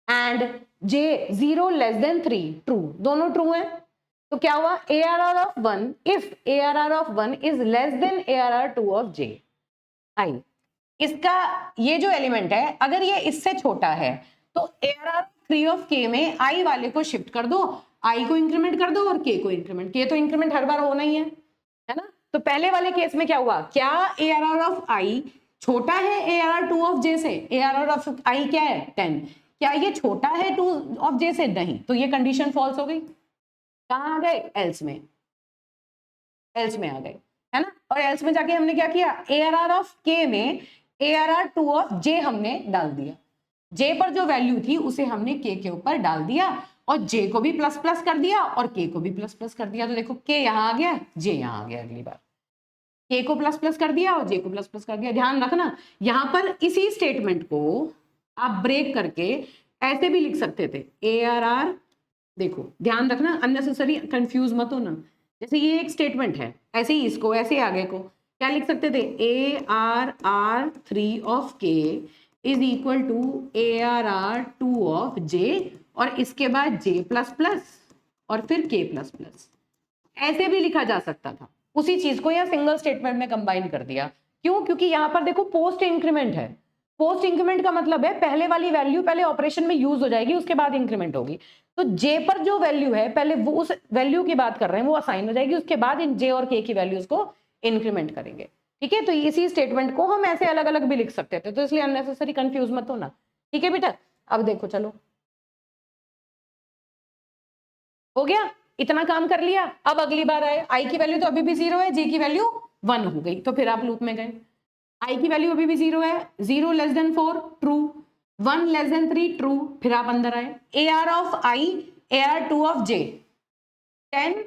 and J 0 less than 3 true, दोनों ट्रू है। तो क्या हुआ, ARR of 1 if ARR of 1 is less then ARR 2 of j आई, इसका ये जो एलिमेंट है अगर ये इससे छोटा है तो ARR 3 ऑफ k में i वाले को शिफ्ट कर दो, i को इंक्रीमेंट कर दो और k को इंक्रीमेंट, k तो इंक्रीमेंट हर बार होना ही है ना। तो पहले वाले केस में क्या हुआ, क्या ARR ऑफ i छोटा है ARR 2 ऑफ j से, ARR ऑफ i क्या है 10, क्या ये छोटा है 2 ऑफ j से, नहीं, तो ये कंडीशन फॉल्स हो गई। कहाँ आ गए, एल्स में, एल्स में आ गए, है ना। और एल्स में जाके हमने क्या किया, ARR ऑफ k में ARR 2 ऑफ j हमने डाल दिया, j पर जो वैल्यू थी उसे हमने k के ऊपर डाल दिया और j को भी प्लस प्लस कर दिया और k को भी प्लस प्लस कर दिया। तो देखो k यहाँ आ गया, j यहाँ आ गया, अगली बार k को प्लस प्लस कर दिया और j को प्लस प्लस कर दिया। ध्यान रखना यहाँ पर इसी स्टेटमेंट को आप ब्रेक करके ऐसे भी लिख सकते थे, ARR, देखो ध्यान रखना अननेसेसरी कंफ्यूज मत होना, जैसे ये एक स्टेटमेंट है, ऐसे ही इसको ऐसे आगे को क्या लिख सकते थे, ARR 3 of k is equal to ARR 2 of j और इसके बाद j प्लस प्लस और फिर k प्लस प्लस, ऐसे भी लिखा जा सकता था। उसी चीज को यहाँ सिंगल स्टेटमेंट में कंबाइन कर दिया। क्यों, क्योंकि यहाँ पर देखो पोस्ट इंक्रीमेंट है, पोस्ट इंक्रीमेंट का मतलब है पहले वाली वैल्यू पहले ऑपरेशन में यूज हो जाएगी उसके बाद इंक्रीमेंट होगी। तो j पर जो वैल्यू है पहले वो उस वैल्यू की बात कर रहे हैं वो असाइन हो जाएगी, उसके बाद इन j और k की वैल्यूज को इंक्रीमेंट करेंगे। ठीक है, तो इसी स्टेटमेंट को हम ऐसे अलग अलग भी लिख सकते थे, तो इसलिए अननेसेसरी कंफ्यूज मत होना। ठीक है बेटा, अब देखो चलो हो गया, इतना काम कर लिया। अब अगली बार आए, आई की वैल्यू तो अभी भी 0 है, जे की वैल्यू 1 हो गई, तो फिर आप लूप में गए, आई की वैल्यू अभी भी 0 है, 0 less than 4 true, 1 less then 3 true, फिर आप अंदर आए, AR of I AR 2 of j 10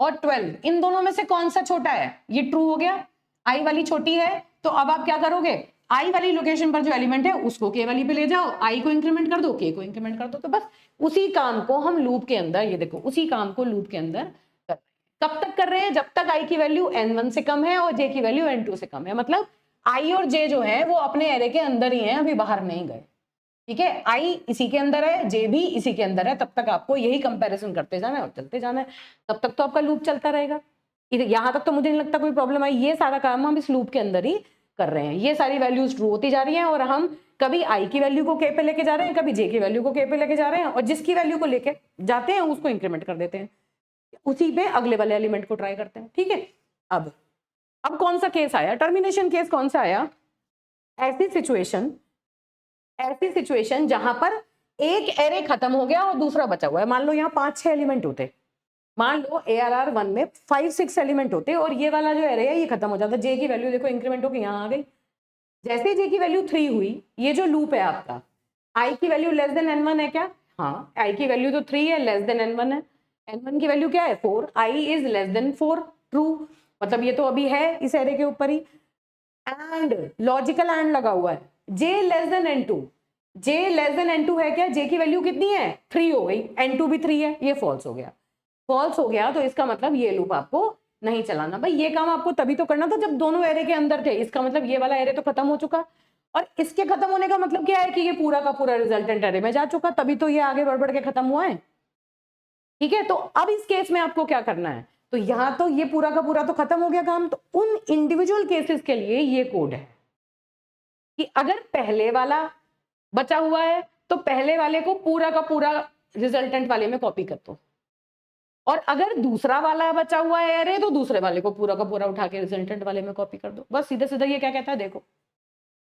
और 12 इन दोनों में से कौन सा छोटा है, ये ट्रू हो गया, आई वाली छोटी है, तो अब आप क्या करोगे, आई वाली लोकेशन पर जो एलिमेंट है उसको के वाली पे ले जाओ, आई को इंक्रीमेंट कर दो, के को इंक्रीमेंट कर दो, तो बस उसी काम को हम लूप के अंदर, ये देखो उसी काम को लूप के अंदर कर, कब तक कर रहे हैं, जब तक आई की वैल्यू n1 से कम है और j की वैल्यू n2 से कम है, मतलब आई और j जो है वो अपने एरे के अंदर ही है, अभी बाहर नहीं गए। ठीक है, आई इसी के अंदर है, जे भी इसी के अंदर है, तब तक आपको यही कंपैरिजन करते जाना है और चलते जाना है, तब तक तो आपका लूप चलता रहेगा। यहां तक तो मुझे नहीं लगता कोई प्रॉब्लम आई, ये सारा काम हम इस लूप के अंदर ही कर रहे हैं, ये सारी वैल्यूज ट्रू होती जा रही हैं और हम कभी आई की वैल्यू को के पे लेके जा रहे हैं, कभी जे की वैल्यू को के पे लेके जा रहे हैं और जिसकी वैल्यू को लेके जाते हैं उसको इंक्रीमेंट कर देते हैं, उसी पे अगले वाले एलिमेंट को ट्राई करते हैं। ठीक है, अब कौन सा केस आया, टर्मिनेशन केस कौन सा आया, ऐसी सिचुएशन जहां पर एक एरे खत्म हो गया और दूसरा बचा हुआ है। मान लो यहाँ 5-6 एलिमेंट होते, मान लो ARR 1 में 5-6 एलिमेंट होते और ये वाला जो एरे है ये खत्म हो जाता, जे की वैल्यू देखो इंक्रीमेंट होकर यहाँ आ गई, जैसे जे की वैल्यू 3 हुई, ये जो लूप है आपका, आई की वैल्यू लेस देन n1 है क्या, हाँ आई की वैल्यू तो 3 है, लेस देन n1 है, n1 की वैल्यू क्या है 4, I is less then 4 true, मतलब ये तो अभी है इस एरे के ऊपर ही, एंड लॉजिकल एंड लगा हुआ है, j less than n2, j less than n2 है क्या, j की वैल्यू कितनी है 3 हो गई, n2 भी 3 है, ये फॉल्स हो गया, फॉल्स हो गया, तो इसका मतलब ये लूप आपको नहीं चलाना। भाई ये काम आपको तभी तो करना था जब दोनों एरे के अंदर थे, इसका मतलब ये वाला एरे तो खत्म हो चुका और इसके खत्म होने का मतलब क्या है कि ये पूरा का पूरा रिजल्टेंट एरे में जा चुका, तभी तो ये आगे बढ़ बढ़ के खत्म हुआ है। ठीक है, तो अब इस केस में आपको क्या करना है, तो यहाँ तो ये पूरा का पूरा तो खत्म हो गया काम, तो उन इंडिविजुअल केसेस के लिए ये कोड है कि अगर पहले वाला बचा हुआ है तो पहले वाले को पूरा का पूरा रिजल्टेंट वाले में कॉपी कर दो, और अगर दूसरा वाला बचा हुआ है एरे तो दूसरे वाले को पूरा का पूरा उठा के रिजल्टेंट वाले में कॉपी कर दो, बस सीधे सीधे ये क्या कहता है देखो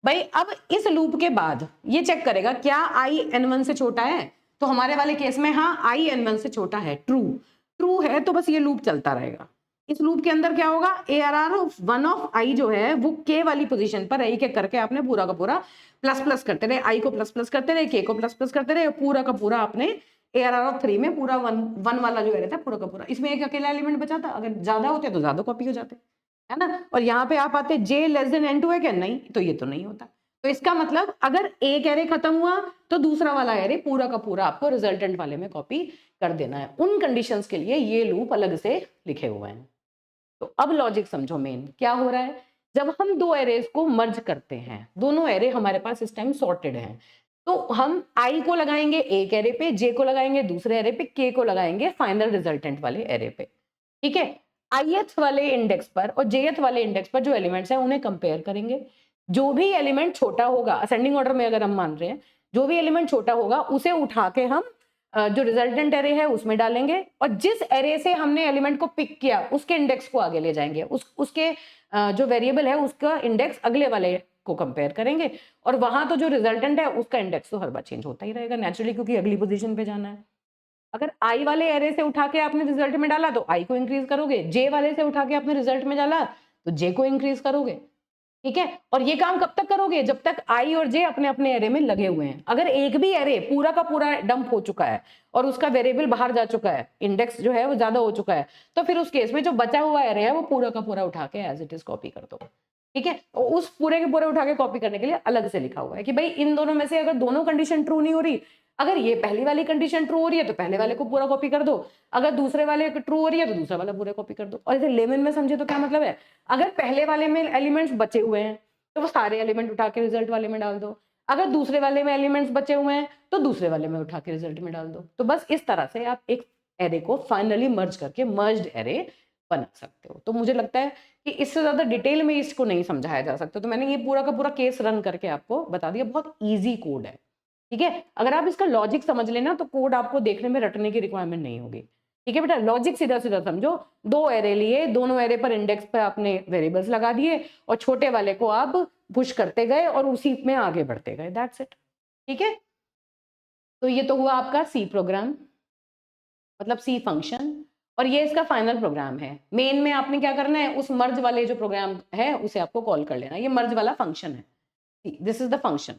भाई। अब इस लूप के बाद ये चेक करेगा क्या आई n1 से छोटा है, तो हमारे वाले केस में हाँ आई n1 से छोटा है, ट्रू है, तो बस ये लूप चलता रहेगा। इस लूप के अंदर क्या होगा, ARR ऑफ 1 ऑफ आई जो है वो के वाली पोजीशन पर एक एक करके आपने पूरा का पूरा प्लस प्लस करते रहे, आई को प्लस प्लस करते रहे, के को प्लस प्लस करते रहे, पूरा का पूरा आपने ARR ऑफ 3 में पूरा वन वाला जो एरे था पूरा का पूरा, इसमें एक अकेला एलिमेंट बचा था, अगर ज्यादा होते तो ज्यादा कॉपी हो जाते, है ना। और यहाँ पे आप आते J लेस देन N2 है क्या, नहीं, तो ये तो नहीं होता। तो इसका मतलब अगर एक एरे खत्म हुआ तो दूसरा वाला एरे पूरा का पूरा आपको रिजल्टेंट वाले में कॉपी कर देना है। उन कंडीशंस के लिए ये लूप अलग से लिखे हुए हैं। तो अब लॉजिक समझो, मेन क्या हो रहा है, जब हम दो एरेज को मर्ज करते हैं, दोनों एरे हमारे पास इस टाइम सॉर्टेड हैं, तो हम आई को लगाएंगे एक एरे पे, जे को लगाएंगे दूसरे एरे पे, के को लगाएंगे फाइनल रिजल्टेंट वाले एरे पे, ठीक है। आईएथ वाले इंडेक्स पर और जेएथ वाले इंडेक्स पर जो एलिमेंट्स हैं उन्हें कंपेयर करेंगे। जो भी एलिमेंट छोटा होगा, असेंडिंग ऑर्डर में अगर हम मान रहे हैं, जो भी एलिमेंट छोटा होगा उसे उठा के हम जो रिजल्टेंट एरे है उसमें डालेंगे, और जिस एरे से हमने एलिमेंट को पिक किया उसके इंडेक्स को आगे ले जाएंगे, उसके जो वेरिएबल है उसका इंडेक्स अगले वाले को कंपेयर करेंगे, और वहां तो जो रिजल्टेंट है उसका इंडेक्स तो हर बार चेंज होता ही रहेगा नेचुरली, क्योंकि अगली पोजीशन पे जाना है। अगर आई वाले एरे से उठा के आपने रिजल्ट में डाला तो आई को इंक्रीज करोगे, जे वाले से उठा के आपने रिजल्ट में डाला तो जे को इंक्रीज करोगे, ठीक है। और ये काम कब तक करोगे, जब तक आई और जे अपने अपने एरे में लगे हुए हैं। अगर एक भी एरे पूरा का पूरा डंप हो चुका है और उसका वेरिएबल बाहर जा चुका है, इंडेक्स जो है वो ज्यादा हो चुका है, तो फिर उस केस में जो बचा हुआ एरे है वो पूरा का पूरा उठा के एज इट इज कॉपी कर दो, ठीक है। उस पूरे के पूरे उठा के कॉपी करने के लिए अलग से लिखा हुआ है कि भाई इन दोनों में से अगर दोनों कंडीशन ट्रू नहीं हो रही, अगर ये पहली वाली कंडीशन ट्रू हो रही है तो पहले वाले को पूरा कॉपी कर दो, अगर दूसरे वाले ट्रू हो रही है तो दूसरा वाला पूरा कॉपी कर दो। और इसे लेमन में समझे तो क्या मतलब है, अगर पहले वाले में एलिमेंट्स बचे हुए हैं तो वो सारे एलिमेंट उठा के रिजल्ट वाले में डाल दो, अगर दूसरे वाले में एलिमेंट्स बचे हुए हैं तो दूसरे वाले में उठा के रिजल्ट में डाल दो। तो बस इस तरह से आप एक एरे को फाइनली मर्ज करके मर्ज्ड एरे बना सकते हो। तो मुझे लगता है कि इससे ज्यादा डिटेल में इसको नहीं समझाया जा सकता, तो मैंने ये पूरा का पूरा केस रन करके आपको बता दिया। बहुत ईजी कोड है, ठीक है। अगर आप इसका लॉजिक समझ लेना तो कोड आपको देखने में रटने की रिक्वायरमेंट नहीं होगी, ठीक है बेटा। लॉजिक सीधा सीधा समझो, दो एरे लिए, दोनों एरे पर इंडेक्स पे आपने वेरिएबल्स लगा दिए और छोटे वाले को आप पुश करते गए और उसी में आगे बढ़ते गए, दैट्स इट, ठीक है। तो ये तो हुआ आपका सी प्रोग्राम, मतलब सी फंक्शन, और ये इसका फाइनल प्रोग्राम है। मेन में आपने क्या करना है, उस मर्ज वाले जो प्रोग्राम है उसे आपको कॉल कर लेना, ये मर्ज वाला फंक्शन है, दिस इज द फंक्शन।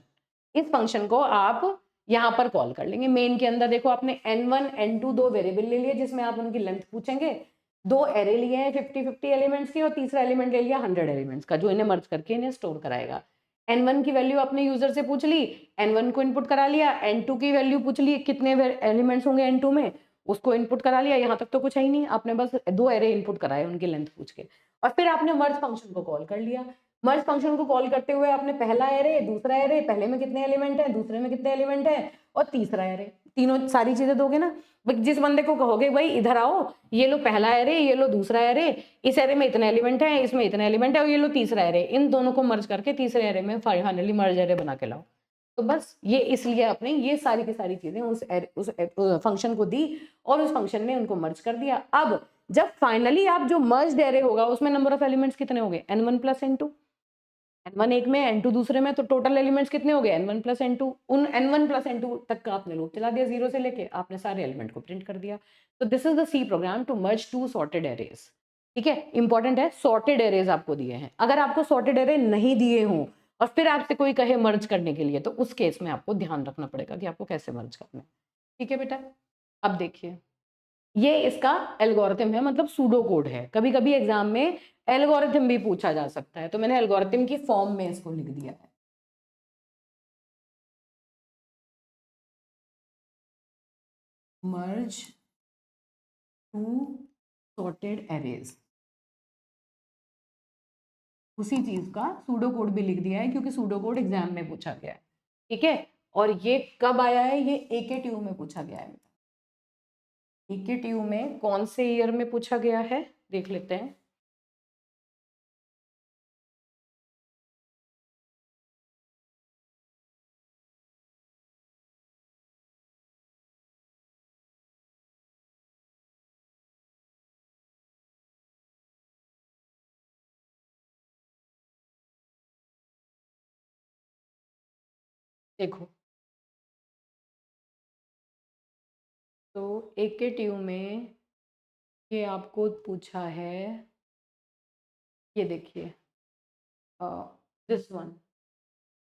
इस फंक्शन को आप यहाँ पर कॉल कर लेंगे। मेन के अंदर देखो आपने n1 n2 दो वेरिएबल ले लिए जिसमें आप उनकी लेंथ पूछेंगे, दो एरे लिए हैं 50-50 एलिमेंट्स की, और तीसरा एलिमेंट ले लिया 100 एलिमेंट्स का जो इन्हें मर्ज करके इन्हें स्टोर कराएगा। n1 की वैल्यू आपने यूजर से पूछ ली, n1 को इनपुट करा लिया, n2 की वैल्यू पूछ ली कितने एलिमेंट्स होंगे n2 में, उसको इनपुट करा लिया। यहाँ तक तो कुछ है ही नहीं, आपने बस दो एरे इनपुट कराए उनकी लेंथ पूछ के, और फिर आपने मर्ज फंक्शन को कॉल कर लिया। मर्ज फंक्शन को कॉल करते हुए आपने पहला एरे, दूसरा एरे, पहले में कितने एलिमेंट है, दूसरे में कितने एलिमेंट है, और तीसरा एरे, तीनों सारी चीजें दोगे ना। जिस बंदे को कहोगे भाई इधर आओ, ये लो पहला एरे, ये लो दूसरा एरे, इस एरे में इतने एलिमेंट है, इसमें इतने एलिमेंट है, और ये लो तीसरा एरे, इन दोनों को मर्ज करके तीसरे एरे में फाइनली मर्ज एरे बना के लाओ। तो बस ये इसलिए आपने ये सारी की सारी चीजें उस फंक्शन को दी और उस फंक्शन ने उनको मर्ज कर दिया। अब जब फाइनली आप जो मर्ज एरे होगा उसमें नंबर ऑफ एलिमेंट्स कितने हो गए, n1 प्लस n2, n1 एक में n2 दूसरे में, तो टोटल एलिमेंट्स कितने हो गए n1 प्लस n2। उन n1 प्लस n2 तक का आपने लूप चला दिया, जीरो से लेके आपने सारे एलिमेंट को प्रिंट कर दिया। तो this is the C program to merge two sorted arrays, ठीक है। इंपॉर्टेंट है, सॉर्टेड एरेज आपको दिए हैं। अगर आपको सॉर्टेड एरे नहीं दिए हों और फिर आपसे कोई कहे मर्ज करने के लिए, तो उस केस में आपको ध्यान रखना पड़ेगा कि आपको कैसे मर्ज करना है, ठीक है बेटा। अब देखिए, ये इसका एल्गोरिथम है, मतलब सूडो कोड है। कभी कभी एग्जाम में एल्गोरिथम भी पूछा जा सकता है, तो मैंने एल्गोरिथम की फॉर्म में इसको लिख दिया है। मर्ज टू सॉर्टेड एरेज, उसी चीज का सूडो कोड भी लिख दिया है क्योंकि सूडो कोड एग्जाम में पूछा गया है, ठीक है। और ये कब आया है, ये AKTU में पूछा गया है। AKTU में कौन से ईयर में पूछा गया है देख लेते हैं। देखो, तो AKTU में ये आपको पूछा है, ये देखिए दिस वन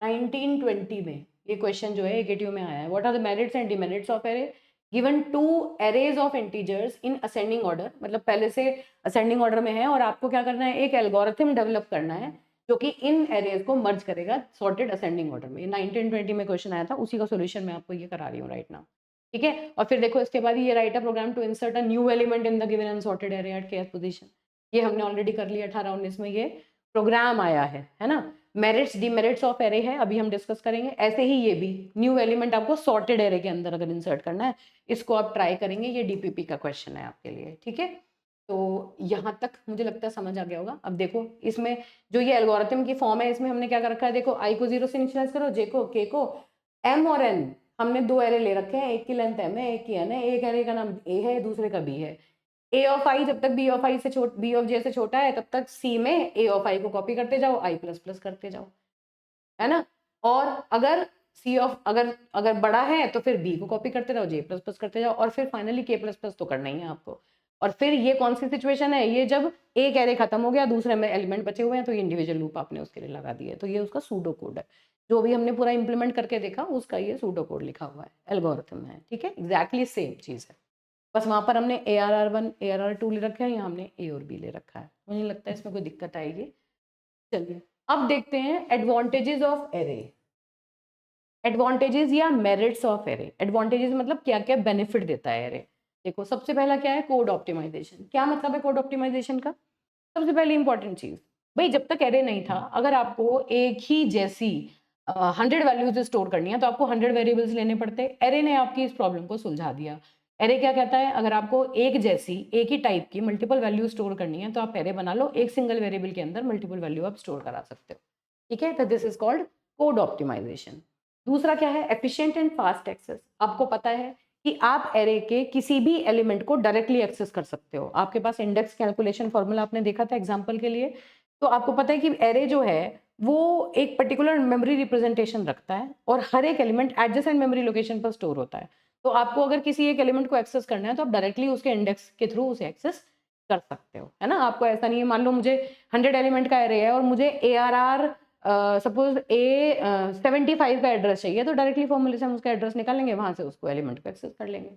1920 में ये क्वेश्चन जो है AKTU में आया है। What are the merits and demerits of array, given 2 arrays of integers in ascending order, मतलब पहले से असेंडिंग ऑर्डर में है और आपको क्या करना है, एक एल्गोरिथम डेवलप करना है जो कि इन एरेज को मर्ज करेगा सॉर्टेड असेंडिंग ऑर्डर में। 1920 में क्वेश्चन आया था, उसी का सॉल्यूशन मैं आपको ये करा रही हूँ राइट नाउ, ठीक है। और फिर देखो इसके बाद ये write a program to insert a new element in the given unsorted array at kth position. ये हमने ऑलरेडी कर लिया 18-19 में, ये प्रोग्राम आया है ना। मेरिट्स डीमेरिट्स ऑफ एरे है, अभी हम डिस्कस करेंगे। ऐसे ही ये भी न्यू एलिमेंट आपको सॉर्टेड एरे के अंदर अगर इंसर्ट करना है, इसको आप ट्राई करेंगे। ये डीपीपी का क्वेश्चन है आपके लिए, ठीक है। तो यहाँ तक मुझे लगता है समझ आ गया होगा। अब देखो इसमें जो ये एल्गोरिथम की फॉर्म है, इसमें हमने क्या कर रखा है, देखो आई को 0 से इनिशियलाइज करो, जे को, के को, एम और एन। हमने 2 एरे ले रखे हैं, एक की लेंथ एम है, एक की एन है। एक एरे का नाम ए है, दूसरे का बी है। ए ऑफ आई जब तक बी ऑफ आई से बी ऑफ जे से छोटा है, तब तक सी में ए ऑफ आई को कॉपी करते जाओ, आई प्लस प्लस करते जाओ, है ना। और अगर सी ऑफ अगर अगर बड़ा है तो फिर बी को कॉपी करते रहो, जे प्लस प्लस करते जाओ, और फिर फाइनली के प्लस प्लस तो करना ही है आपको। और फिर ये कौन सी सिचुएशन है, ये जब एक एरे खत्म हो गया, दूसरे में एलिमेंट बचे हुए हैं, तो ये इंडिविजुअल लूप आपने उसके लिए लगा दिया है। तो ये उसका सूडो कोड है, जो भी हमने पूरा इंप्लीमेंट करके देखा उसका ये सूडो कोड लिखा हुआ है, एल्गोरिथम है, ठीक है। एग्जैक्टली सेम चीज है, बस वहां पर हमने ARR1 ARR2 ले रखा है, यहाँ हमने ए और बी ले रखा है। मुझे लगता है इसमें कोई दिक्कत आएगी। चलिए अब देखते हैं एडवांटेजेस ऑफ एरे। एडवांटेजेस या मेरिट्स ऑफ एरे। एडवांटेजेस मतलब क्या क्या बेनिफिट देता है एरे। देखो सबसे पहला क्या है, कोड ऑप्टिमाइजेशन। क्या मतलब है कोड ऑप्टिमाइजेशन का? सबसे पहली इंपॉर्टेंट चीज, भाई जब तक एरे नहीं था, अगर आपको एक ही जैसी 100 वैल्यूज स्टोर करनी है तो आपको 100 वेरिएबल्स लेने पड़ते। एरे ने आपकी इस प्रॉब्लम को सुलझा दिया। एरे क्या कहता है, अगर आपको एक जैसी एक ही टाइप की मल्टीपल वैल्यू स्टोर करनी है तो आप एरे बना लो, एक सिंगल वेरिएबल के अंदर मल्टीपल वैल्यू आप स्टोर करा सकते हो, ठीक है। तो this is called code optimization. दूसरा क्या है, एफिशिएंट एंड फास्ट एक्सेस। आपको पता है कि आप एरे के किसी भी एलिमेंट को डायरेक्टली एक्सेस कर सकते हो। आपके पास इंडेक्स कैलकुलेशन फॉर्मूला आपने देखा था एग्जांपल के लिए, तो आपको पता है कि एरे जो है वो एक पर्टिकुलर मेमोरी रिप्रेजेंटेशन रखता है और हर एक एलिमेंट एडजेसेंट मेमोरी लोकेशन पर स्टोर होता है। तो आपको अगर किसी एक एलिमेंट को एक्सेस करना है तो आप डायरेक्टली उसके इंडेक्स के थ्रू उसे एक्सेस कर सकते हो, है ना। आपको ऐसा नहीं है, मान लो मुझे 100 एलिमेंट का एरे है और मुझे ARR सपोज A 75 का एड्रेस चाहिए, तो डायरेक्टली फॉर्मूले से हम उसका एड्रेस निकालेंगे, वहां से उसको एलिमेंट को एक्सेस कर लेंगे।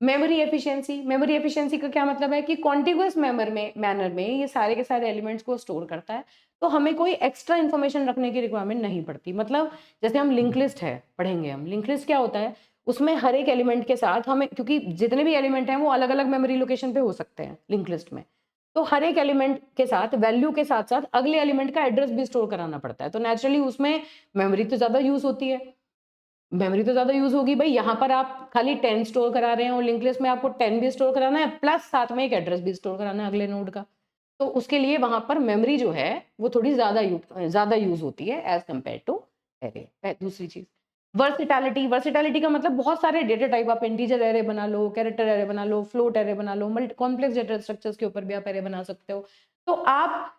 Memory efficiency. मेमोरी एफिशिएंसी का क्या मतलब है कि कॉन्टिग्यूअस मैनर में ये सारे के सारे एलिमेंट्स को स्टोर करता है, तो हमें कोई एक्स्ट्रा इन्फॉर्मेशन रखने की रिक्वायरमेंट नहीं पड़ती। मतलब जैसे हम लिंक लिस्ट है पढ़ेंगे, हम लिंक लिस्ट क्या होता है, उसमें हर एक एलिमेंट के साथ हमें, क्योंकि जितने भी एलिमेंट हैं वो अलग अलग मेमोरी लोकेशन पे हो सकते हैं लिंक लिस्ट में, तो हर एक एलिमेंट के साथ वैल्यू के साथ साथ अगले एलिमेंट का एड्रेस भी स्टोर कराना पड़ता है। तो नेचुरली उसमें मेमोरी तो ज्यादा यूज होती है, मेमोरी तो ज्यादा यूज होगी। भाई यहाँ पर आप खाली 10 स्टोर करा रहे हैं और लिंक लिस्ट में आपको 10 भी स्टोर कराना है, प्लस साथ में एक एड्रेस भी स्टोर कराना है अगले नोड का, तो उसके लिए वहां पर मेमोरी जो है वो थोड़ी ज्यादा यूज होती है एज कम्पेयर टू एरे। दूसरी चीज वर्सिटैलिटी। वर्सिटैलिटी का मतलब बहुत सारे डेटा टाइप, आप इंटीजर एरे बना लो, कैरेक्टर एरे बना लो, फ्लोट एरे बना लो, कॉम्प्लेक्स डेटा स्ट्रक्चर्स के ऊपर भी आप एरे बना सकते हो। तो आप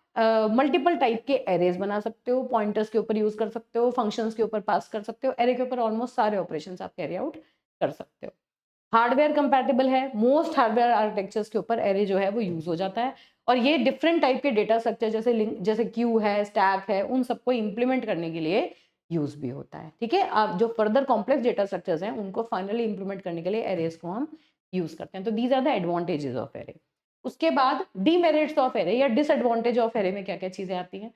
मल्टीपल टाइप के एरेज बना सकते हो, पॉइंटर्स के ऊपर यूज कर सकते हो, फंक्शंस के ऊपर पास कर सकते हो, एरे के ऊपर ऑलमोस्ट सारे ऑपरेशंस आप कैरी आउट कर सकते हो। हार्डवेयर कंपैटिबल है, मोस्ट हार्डवेयर आर्किटेक्चर्स के ऊपर एरे जो है वो यूज हो जाता है, और ये डिफरेंट टाइप के डेटा स्ट्रक्चर जैसे लिंक, जैसे क्यू है, स्टैक है, उन सबको इंप्लीमेंट करने के लिए यूज भी होता है, ठीक है। आप जो फर्दर कॉम्प्लेक्स डेटा स्ट्रक्चर्स हैं उनको फाइनली इंप्लीमेंट करने के लिए एरेज को हम यूज करते हैं। तो these are the advantages of array. उसके बाद डीमेरिट्स ऑफ एरे या डिसएडवांटेज ऑफ एरे में क्या क्या चीजें आती हैं।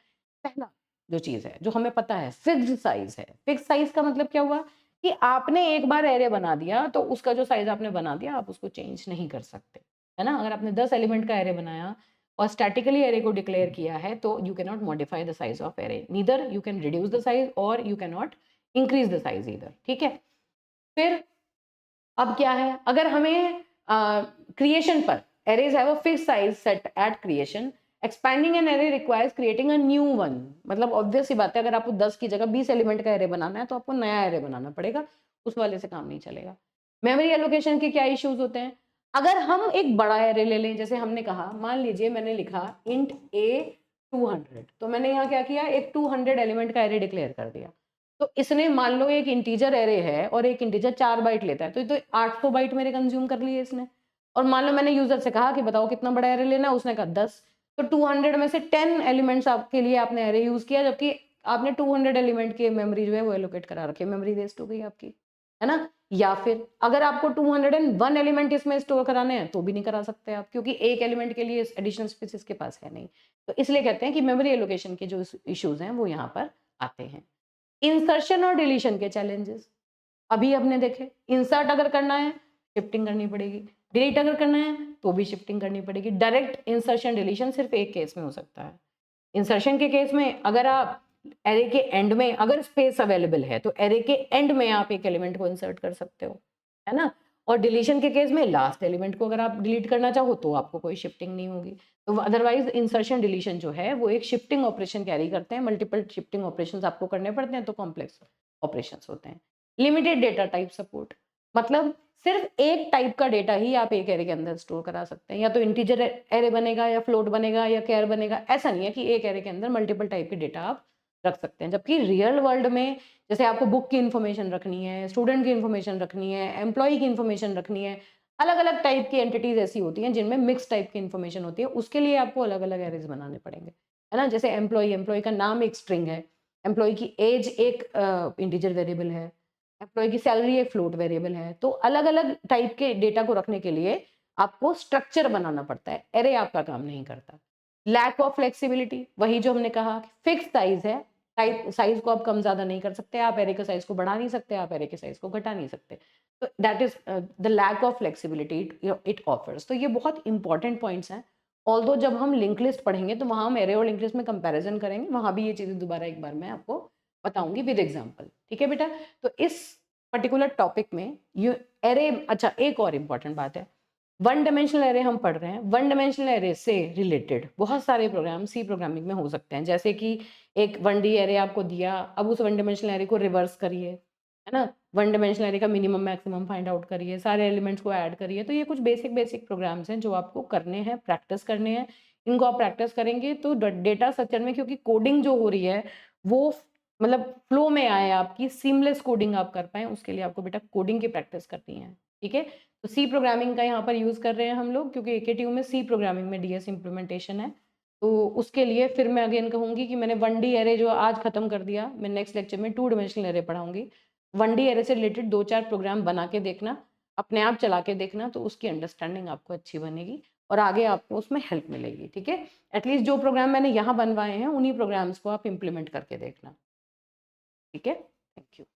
पहला जो चीज है जो हमें पता है, फिक्स्ड साइज है। फिक्स्ड साइज का मतलब क्या हुआ कि आपने एक बार एरे बना दिया तो उसका जो साइज आपने बना दिया आप उसको चेंज नहीं कर सकते, है ना। अगर आपने 10 एलिमेंट का एरे बनाया और स्टैटिकली एरे को डिक्लेयर किया है तो you can not modify the size of array, neither you can reduce the size और you can not increase the size either, ठीक है। फिर अब क्या है, अगर हमें क्रिएशन पर arrays have a fixed size set at creation, expanding an array requires creating a new one। मतलब ऑब्वियस सी बात है, अगर आपको 10 की जगह 20 एलिमेंट का एरे बनाना है तो आपको नया एरे बनाना पड़ेगा, उस वाले से काम नहीं चलेगा। मेमोरी एलोकेशन के क्या इश्यूज होते हैं, अगर हम एक बड़ा एरे ले लें, जैसे हमने कहा, मान लीजिए मैंने लिखा int a 200, तो मैंने यहाँ क्या किया, एक 200 एलिमेंट का एरे डिक्लेयर कर दिया। तो इसने मान लो एक इंटीजर एरे है और एक इंटीजर 4 बाइट लेता है, तो 800 बाइट मेरे कंज्यूम कर लिए इसने। और मान लो मैंने यूजर से कहा कि बताओ कितना बड़ा एरे लेना है, उसने कहा 10, तो 200 में से 10 एलिमेंट्स आपके लिए आपने एरे यूज किया, जबकि आपने 200 एलिमेंट की मेमोरी जो है वो एलोकेट करा रखी है, मेमोरी वेस्ट हो गई आपकी। है ना? या फिर अगर आपको 201 एलिमेंट इसमें स्टोर कराने हैं तो भी नहीं करा सकते आप, क्योंकि एक एलिमेंट के लिए एडिशनल स्पेस इसके पास है नहीं। तो इसलिए कहते हैं कि मेमोरी एलोकेशन के जो इश्यूज हैं वो यहाँ पर आते हैं। इंसर्शन और डिलीशन के चैलेंजेस अभी हमने देखे। इंसर्ट अगर करना है शिफ्टिंग करनी पड़ेगी, डिलीट अगर करना है तो भी शिफ्टिंग करनी पड़ेगी। डायरेक्ट इंसर्शन डिलीशन सिर्फ एक केस में हो सकता है। इंसर्शन के केस में अगर आप एरे के एंड में अगर स्पेस अवेलेबल है तो एरे के एंड में आप एक एलिमेंट को इंसर्ट कर सकते हो, है ना? और डिलीशन के केस में लास्ट एलिमेंट को अगर आप डिलीट करना चाहो तो आपको कोई शिफ्टिंग नहीं होगी। तो अदरवाइज इंसर्शन डिलीशन जो है वो एक शिफ्टिंग ऑपरेशन कैरी करते हैं, मल्टीपल शिफ्टिंग ऑपरेशंस आपको करने पड़ते हैं, तो कॉम्प्लेक्स ऑपरेशंस होते हैं। लिमिटेड डेटा टाइप सपोर्ट मतलब सिर्फ एक टाइप का डेटा ही आप एक एरे के अंदर स्टोर करा सकते हैं, या तो इंटीजर एरे बनेगा या फ्लोट बनेगा या कैर बनेगा। ऐसा नहीं है कि एक एरे के अंदर मल्टीपल टाइप के डेटा आप रख सकते हैं। जबकि रियल वर्ल्ड में जैसे आपको बुक की इन्फॉर्मेशन रखनी है, स्टूडेंट की इन्फॉर्मेशन रखनी है, एम्प्लॉय की इन्फॉर्मेशन रखनी है, अलग अलग टाइप की एंटिटीज ऐसी होती हैं जिनमें मिक्स टाइप की इन्फॉर्मेशन होती है, उसके लिए आपको अलग अलग एरेज बनाने पड़ेंगे, है ना? जैसे एम्प्लॉय, एम्प्लॉय का नाम एक स्ट्रिंग है, एम्प्लॉय की एज एक इंटीजर वेरिएबल है, एम्प्लॉय की सैलरी एक फ्लोट वेरिएबल है। तो अलग अलग टाइप के डेटा को रखने के लिए आपको स्ट्रक्चर बनाना पड़ता है, एरे आपका काम नहीं करता। लैक ऑफ फ्लेक्सिबिलिटी, वही जो हमने कहा फिक्स साइज है, टाइप साइज को आप कम ज्यादा नहीं कर सकते, आप एरे के साइज को बढ़ा नहीं सकते, आप एरे के साइज को घटा नहीं सकते। तो that is the lack of flexibility it offers. तो ये बहुत इंपॉर्टेंट पॉइंट्स हैं। ऑल्दो जब हम लिंक लिस्ट पढ़ेंगे तो वहां हम एरे और लिंक लिस्ट में कंपैरिजन करेंगे, वहां भी ये चीजें दोबारा एक बार मैं आपको बताऊंगी विद एग्जांपल। ठीक है बेटा? तो इस पर्टिकुलर टॉपिक में ये एरे, अच्छा एक और इम्पॉर्टेंट बात है, वन डायमेंशनल एरे हम पढ़ रहे हैं। वन डायमेंशनल एरे से रिलेटेड बहुत सारे प्रोग्राम सी प्रोग्रामिंग में हो सकते हैं, जैसे कि एक 1D एरे आपको दिया, अब उस वन डायमेंशनल एरे को रिवर्स करिए, है ना? वन डायमेंशनल एरे का मिनिमम मैक्सिमम फाइंड आउट करिए, सारे एलिमेंट्स को ऐड करिए। तो ये कुछ बेसिक बेसिक प्रोग्राम्स हैं जो आपको करने हैं, प्रैक्टिस करने हैं। इनको आप प्रैक्टिस करेंगे तो डेटा स्ट्रक्चर में, क्योंकि कोडिंग जो हो रही है वो मतलब फ्लो में आए, आपकी सीमलेस कोडिंग आप कर पाएँ, उसके लिए आपको बेटा कोडिंग की प्रैक्टिस करनी है। ठीक है? तो सी प्रोग्रामिंग का यहाँ पर यूज़ कर रहे हैं हम लोग, क्योंकि एकेटीयू में सी प्रोग्रामिंग में डीएस इम्प्लीमेंटेशन है। तो उसके लिए फिर मैं अगेन कहूँगी कि मैंने 1D एरे जो आज खत्म कर दिया, मैं नेक्स्ट लेक्चर में 2 डायमेंशनल एरे पढ़ाऊँगी। 1D एरे से रिलेटेड 2-4 प्रोग्राम बना के देखना, अपने आप चला के देखना, तो उसकी अंडरस्टैंडिंग आपको अच्छी बनेगी और आगे आपको उसमें हेल्प मिलेगी। ठीक है? एटलीस्ट जो प्रोग्राम मैंने यहाँ बनवाए हैं, उन्हीं प्रोग्राम्स को आप इम्प्लीमेंट करके देखना। ठीक है? Thank you.